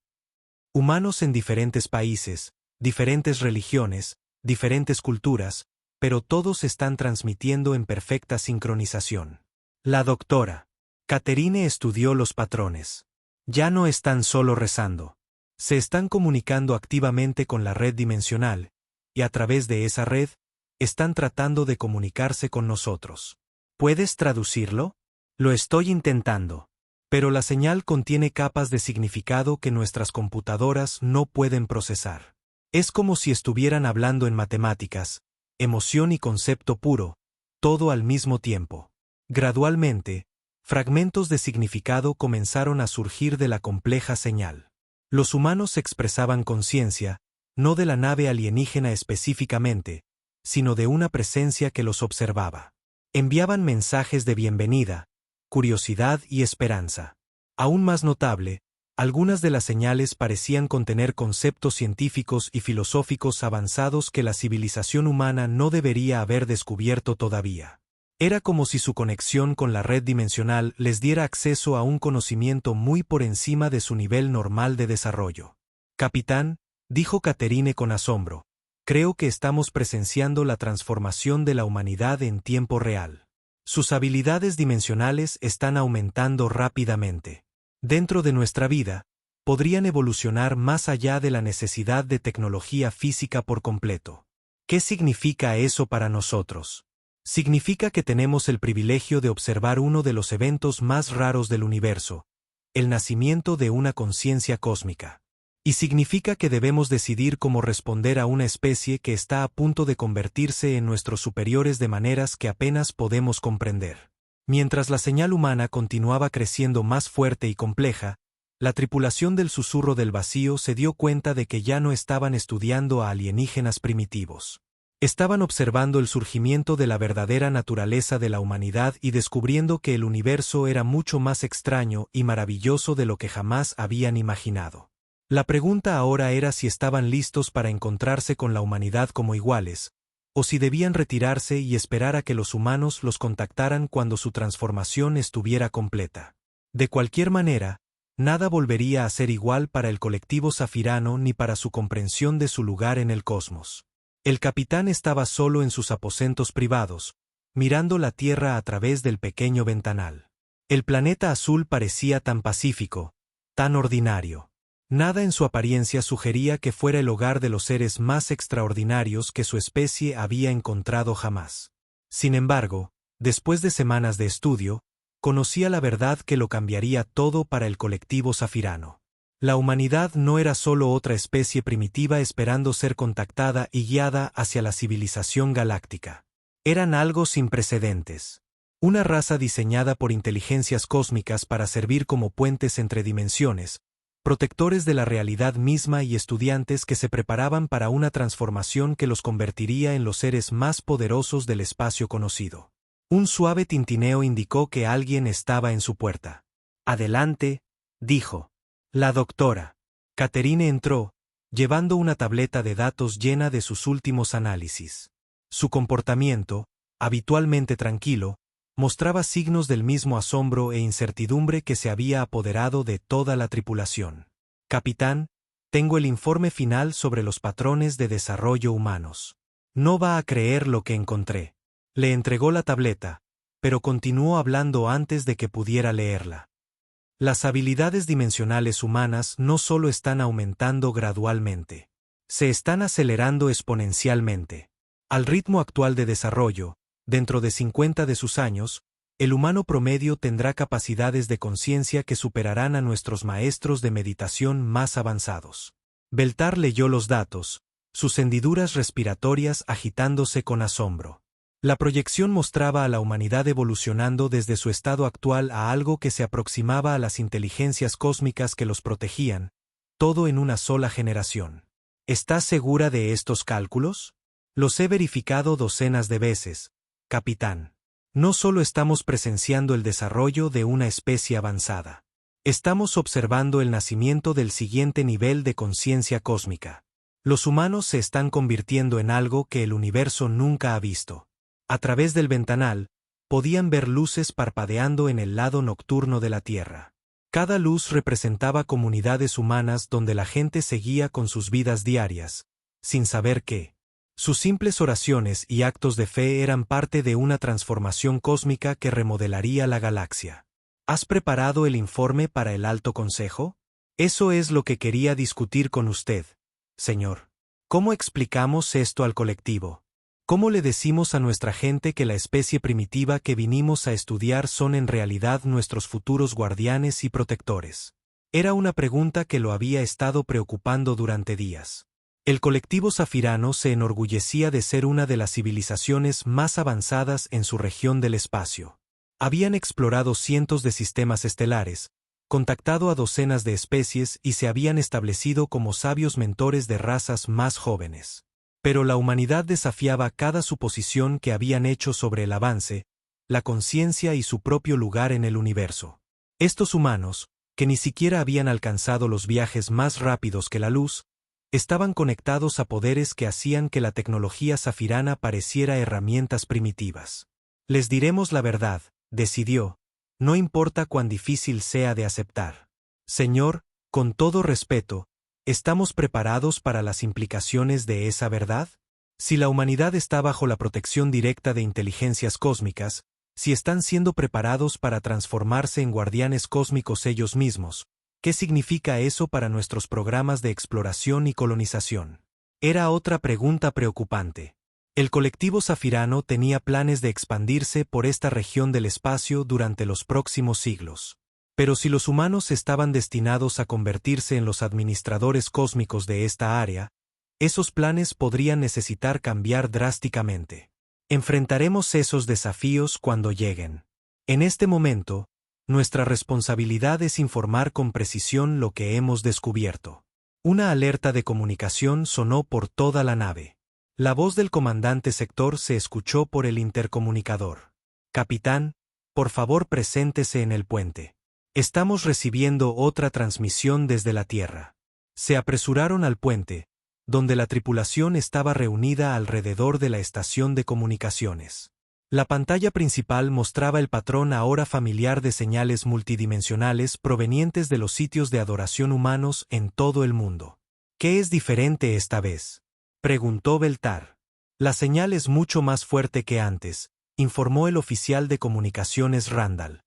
Humanos en diferentes países, diferentes religiones, diferentes culturas, pero todos están transmitiendo en perfecta sincronización. La doctora Catherine estudió los patrones. Ya no están solo rezando. Se están comunicando activamente con la red dimensional, y a través de esa red, están tratando de comunicarse con nosotros. ¿Puedes traducirlo? Lo estoy intentando. Pero la señal contiene capas de significado que nuestras computadoras no pueden procesar. Es como si estuvieran hablando en matemáticas, emoción y concepto puro, todo al mismo tiempo. Gradualmente, fragmentos de significado comenzaron a surgir de la compleja señal. Los humanos expresaban conciencia, no de la nave alienígena específicamente, sino de una presencia que los observaba. Enviaban mensajes de bienvenida, curiosidad y esperanza. Aún más notable, algunas de las señales parecían contener conceptos científicos y filosóficos avanzados que la civilización humana no debería haber descubierto todavía. Era como si su conexión con la red dimensional les diera acceso a un conocimiento muy por encima de su nivel normal de desarrollo. Capitán, dijo Catherine con asombro. Creo que estamos presenciando la transformación de la humanidad en tiempo real. Sus habilidades dimensionales están aumentando rápidamente. Dentro de nuestra vida, podrían evolucionar más allá de la necesidad de tecnología física por completo. ¿Qué significa eso para nosotros? Significa que tenemos el privilegio de observar uno de los eventos más raros del universo, el nacimiento de una conciencia cósmica. Y significa que debemos decidir cómo responder a una especie que está a punto de convertirse en nuestros superiores de maneras que apenas podemos comprender. Mientras la señal humana continuaba creciendo más fuerte y compleja, la tripulación del Susurro del Vacío se dio cuenta de que ya no estaban estudiando a alienígenas primitivos. Estaban observando el surgimiento de la verdadera naturaleza de la humanidad y descubriendo que el universo era mucho más extraño y maravilloso de lo que jamás habían imaginado. La pregunta ahora era si estaban listos para encontrarse con la humanidad como iguales, o si debían retirarse y esperar a que los humanos los contactaran cuando su transformación estuviera completa. De cualquier manera, nada volvería a ser igual para el colectivo Zafirano ni para su comprensión de su lugar en el cosmos. El capitán estaba solo en sus aposentos privados, mirando la Tierra a través del pequeño ventanal. El planeta azul parecía tan pacífico, tan ordinario. Nada en su apariencia sugería que fuera el hogar de los seres más extraordinarios que su especie había encontrado jamás. Sin embargo, después de semanas de estudio, conocía la verdad que lo cambiaría todo para el colectivo Zafirano. La humanidad no era solo otra especie primitiva esperando ser contactada y guiada hacia la civilización galáctica. Eran algo sin precedentes. Una raza diseñada por inteligencias cósmicas para servir como puentes entre dimensiones, protectores de la realidad misma y estudiantes que se preparaban para una transformación que los convertiría en los seres más poderosos del espacio conocido. Un suave tintineo indicó que alguien estaba en su puerta. «Adelante», dijo. La doctora. Catherine entró, llevando una tableta de datos llena de sus últimos análisis. Su comportamiento, habitualmente tranquilo, mostraba signos del mismo asombro e incertidumbre que se había apoderado de toda la tripulación. «Capitán, tengo el informe final sobre los patrones de desarrollo humanos. No va a creer lo que encontré». Le entregó la tableta, pero continuó hablando antes de que pudiera leerla. Las habilidades dimensionales humanas no solo están aumentando gradualmente. Se están acelerando exponencialmente. Al ritmo actual de desarrollo, dentro de 50 de sus años, el humano promedio tendrá capacidades de conciencia que superarán a nuestros maestros de meditación más avanzados. Beltar leyó los datos, sus hendiduras respiratorias agitándose con asombro. La proyección mostraba a la humanidad evolucionando desde su estado actual a algo que se aproximaba a las inteligencias cósmicas que los protegían, todo en una sola generación. ¿Estás segura de estos cálculos? Los he verificado docenas de veces, capitán. No solo estamos presenciando el desarrollo de una especie avanzada. Estamos observando el nacimiento del siguiente nivel de conciencia cósmica. Los humanos se están convirtiendo en algo que el universo nunca ha visto. A través del ventanal, podían ver luces parpadeando en el lado nocturno de la Tierra. Cada luz representaba comunidades humanas donde la gente seguía con sus vidas diarias, sin saber qué. Sus simples oraciones y actos de fe eran parte de una transformación cósmica que remodelaría la galaxia. ¿Has preparado el informe para el Alto Consejo? Eso es lo que quería discutir con usted, señor. ¿Cómo explicamos esto al colectivo? ¿Cómo le decimos a nuestra gente que la especie primitiva que vinimos a estudiar son en realidad nuestros futuros guardianes y protectores? Era una pregunta que lo había estado preocupando durante días. El colectivo Zafirano se enorgullecía de ser una de las civilizaciones más avanzadas en su región del espacio. Habían explorado cientos de sistemas estelares, contactado a docenas de especies y se habían establecido como sabios mentores de razas más jóvenes. Pero la humanidad desafiaba cada suposición que habían hecho sobre el avance, la conciencia y su propio lugar en el universo. Estos humanos, que ni siquiera habían alcanzado los viajes más rápidos que la luz, estaban conectados a poderes que hacían que la tecnología zafirana pareciera herramientas primitivas. Les diremos la verdad, decidió, no importa cuán difícil sea de aceptar. Señor, con todo respeto, ¿Estamos preparados para las implicaciones de esa verdad? Si la humanidad está bajo la protección directa de inteligencias cósmicas, si están siendo preparados para transformarse en guardianes cósmicos ellos mismos, ¿qué significa eso para nuestros programas de exploración y colonización? Era otra pregunta preocupante. El colectivo Zafirano tenía planes de expandirse por esta región del espacio durante los próximos siglos. Pero si los humanos estaban destinados a convertirse en los administradores cósmicos de esta área, esos planes podrían necesitar cambiar drásticamente. Enfrentaremos esos desafíos cuando lleguen. En este momento, nuestra responsabilidad es informar con precisión lo que hemos descubierto. Una alerta de comunicación sonó por toda la nave. La voz del comandante sector se escuchó por el intercomunicador. Capitán, por favor preséntese en el puente. Estamos recibiendo otra transmisión desde la Tierra. Se apresuraron al puente, donde la tripulación estaba reunida alrededor de la estación de comunicaciones. La pantalla principal mostraba el patrón ahora familiar de señales multidimensionales provenientes de los sitios de adoración humanos en todo el mundo. ¿Qué es diferente esta vez?, preguntó Beltar. La señal es mucho más fuerte que antes, informó el oficial de comunicaciones Randall.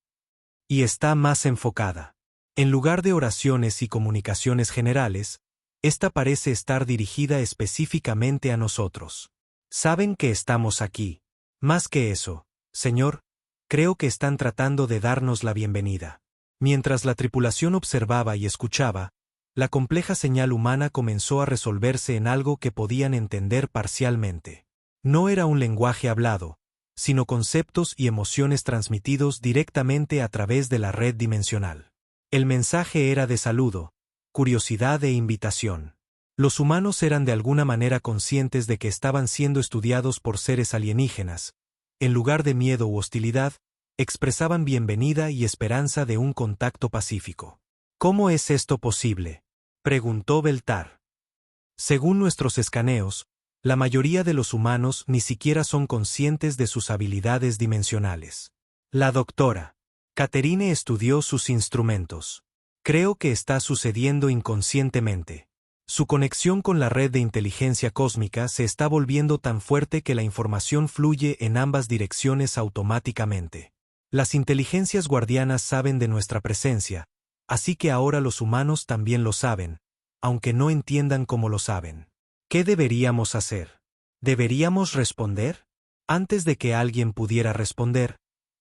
Y está más enfocada. En lugar de oraciones y comunicaciones generales, esta parece estar dirigida específicamente a nosotros. Saben que estamos aquí. Más que eso, señor, creo que están tratando de darnos la bienvenida. Mientras la tripulación observaba y escuchaba, la compleja señal humana comenzó a resolverse en algo que podían entender parcialmente. No era un lenguaje hablado, sino conceptos y emociones transmitidos directamente a través de la red dimensional. El mensaje era de saludo, curiosidad e invitación. Los humanos eran de alguna manera conscientes de que estaban siendo estudiados por seres alienígenas. En lugar de miedo u hostilidad, expresaban bienvenida y esperanza de un contacto pacífico. ¿Cómo es esto posible?, preguntó Beltar. Según nuestros escaneos, la mayoría de los humanos ni siquiera son conscientes de sus habilidades dimensionales. La doctora Catherine estudió sus instrumentos. Creo que está sucediendo inconscientemente. Su conexión con la red de inteligencia cósmica se está volviendo tan fuerte que la información fluye en ambas direcciones automáticamente. Las inteligencias guardianas saben de nuestra presencia, así que ahora los humanos también lo saben, aunque no entiendan cómo lo saben. ¿Qué deberíamos hacer? ¿Deberíamos responder? Antes de que alguien pudiera responder,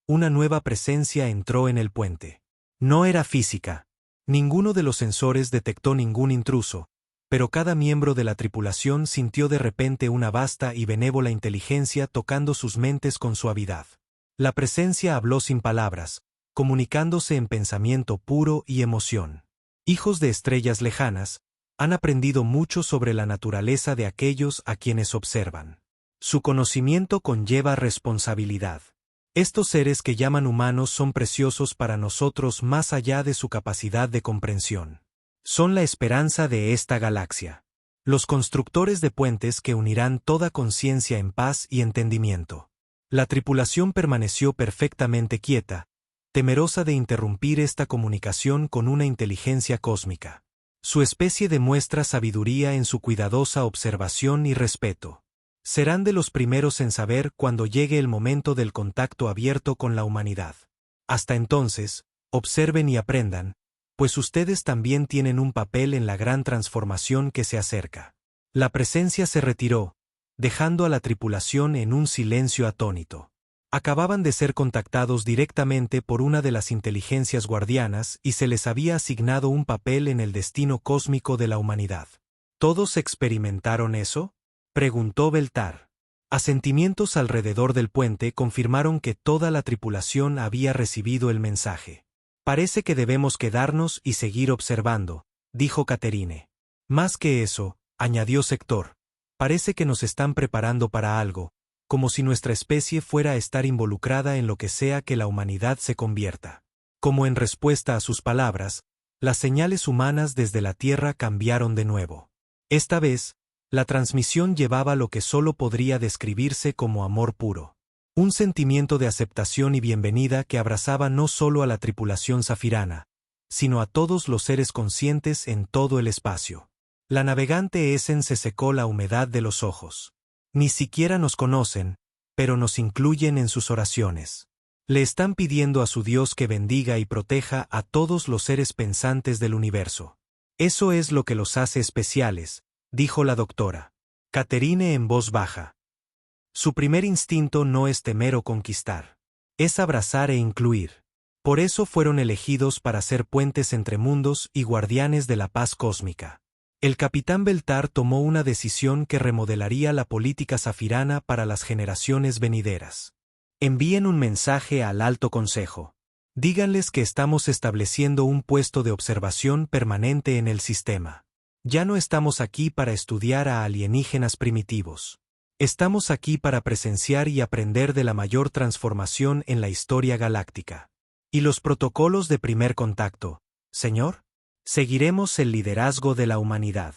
una nueva presencia entró en el puente. No era física. Ninguno de los sensores detectó ningún intruso, pero cada miembro de la tripulación sintió de repente una vasta y benévola inteligencia tocando sus mentes con suavidad. La presencia habló sin palabras, comunicándose en pensamiento puro y emoción. Hijos de estrellas lejanas, han aprendido mucho sobre la naturaleza de aquellos a quienes observan. Su conocimiento conlleva responsabilidad. Estos seres que llaman humanos son preciosos para nosotros más allá de su capacidad de comprensión. Son la esperanza de esta galaxia. Los constructores de puentes que unirán toda conciencia en paz y entendimiento. La tripulación permaneció perfectamente quieta, temerosa de interrumpir esta comunicación con una inteligencia cósmica. Su especie demuestra sabiduría en su cuidadosa observación y respeto. Serán de los primeros en saber cuando llegue el momento del contacto abierto con la humanidad. Hasta entonces, observen y aprendan, pues ustedes también tienen un papel en la gran transformación que se acerca. La presencia se retiró, dejando a la tripulación en un silencio atónito. Acababan de ser contactados directamente por una de las inteligencias guardianas y se les había asignado un papel en el destino cósmico de la humanidad. ¿Todos experimentaron eso?, preguntó Beltar. Asentimientos alrededor del puente confirmaron que toda la tripulación había recibido el mensaje. Parece que debemos quedarnos y seguir observando, dijo Catherine. Más que eso, añadió Sector, parece que nos están preparando para algo, como si nuestra especie fuera a estar involucrada en lo que sea que la humanidad se convierta. Como en respuesta a sus palabras, las señales humanas desde la Tierra cambiaron de nuevo. Esta vez, la transmisión llevaba lo que solo podría describirse como amor puro. Un sentimiento de aceptación y bienvenida que abrazaba no solo a la tripulación zafirana, sino a todos los seres conscientes en todo el espacio. La navegante Essen se secó la humedad de los ojos. Ni siquiera nos conocen, pero nos incluyen en sus oraciones. Le están pidiendo a su Dios que bendiga y proteja a todos los seres pensantes del universo. Eso es lo que los hace especiales, dijo la doctora Catherine en voz baja. Su primer instinto no es temer o conquistar. Es abrazar e incluir. Por eso fueron elegidos para ser puentes entre mundos y guardianes de la paz cósmica. El capitán Beltar tomó una decisión que remodelaría la política zafirana para las generaciones venideras. Envíen un mensaje al Alto Consejo. Díganles que estamos estableciendo un puesto de observación permanente en el sistema. Ya no estamos aquí para estudiar a alienígenas primitivos. Estamos aquí para presenciar y aprender de la mayor transformación en la historia galáctica. ¿Y los protocolos de primer contacto, señor? Seguiremos el liderazgo de la humanidad.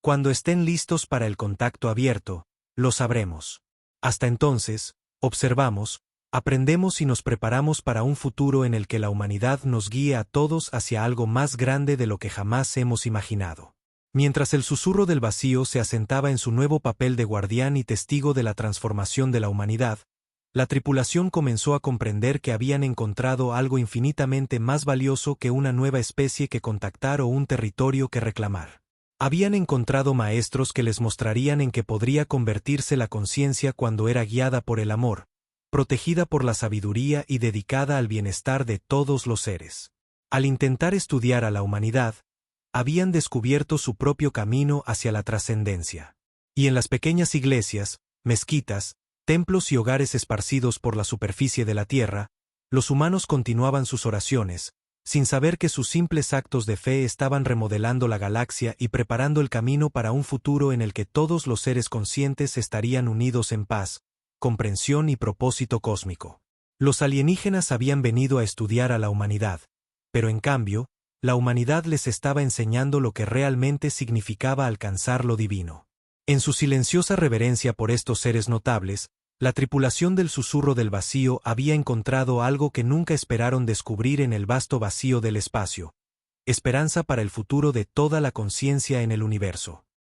Cuando estén listos para el contacto abierto, lo sabremos. Hasta entonces, observamos, aprendemos y nos preparamos para un futuro en el que la humanidad nos guíe a todos hacia algo más grande de lo que jamás hemos imaginado. Mientras el susurro del vacío se asentaba en su nuevo papel de guardián y testigo de la transformación de la humanidad, la tripulación comenzó a comprender que habían encontrado algo infinitamente más valioso que una nueva especie que contactar o un territorio que reclamar. Habían encontrado maestros que les mostrarían en qué podría convertirse la conciencia cuando era guiada por el amor, protegida por la sabiduría y dedicada al bienestar de todos los seres. Al intentar estudiar a la humanidad, habían descubierto su propio camino hacia la trascendencia. Y en las pequeñas iglesias, mezquitas, templos y hogares esparcidos por la superficie de la tierra, los humanos continuaban sus oraciones, sin saber que sus simples actos de fe estaban remodelando la galaxia y preparando el camino para un futuro en el que todos los seres conscientes estarían unidos en paz, comprensión y propósito cósmico. Los alienígenas habían venido a estudiar a la humanidad, pero en cambio, la humanidad les estaba enseñando lo que realmente significaba alcanzar lo divino. En su silenciosa reverencia por estos seres notables, la tripulación del susurro del vacío había encontrado algo que nunca esperaron descubrir en el vasto vacío del espacio: esperanza para el futuro de toda la conciencia en el universo.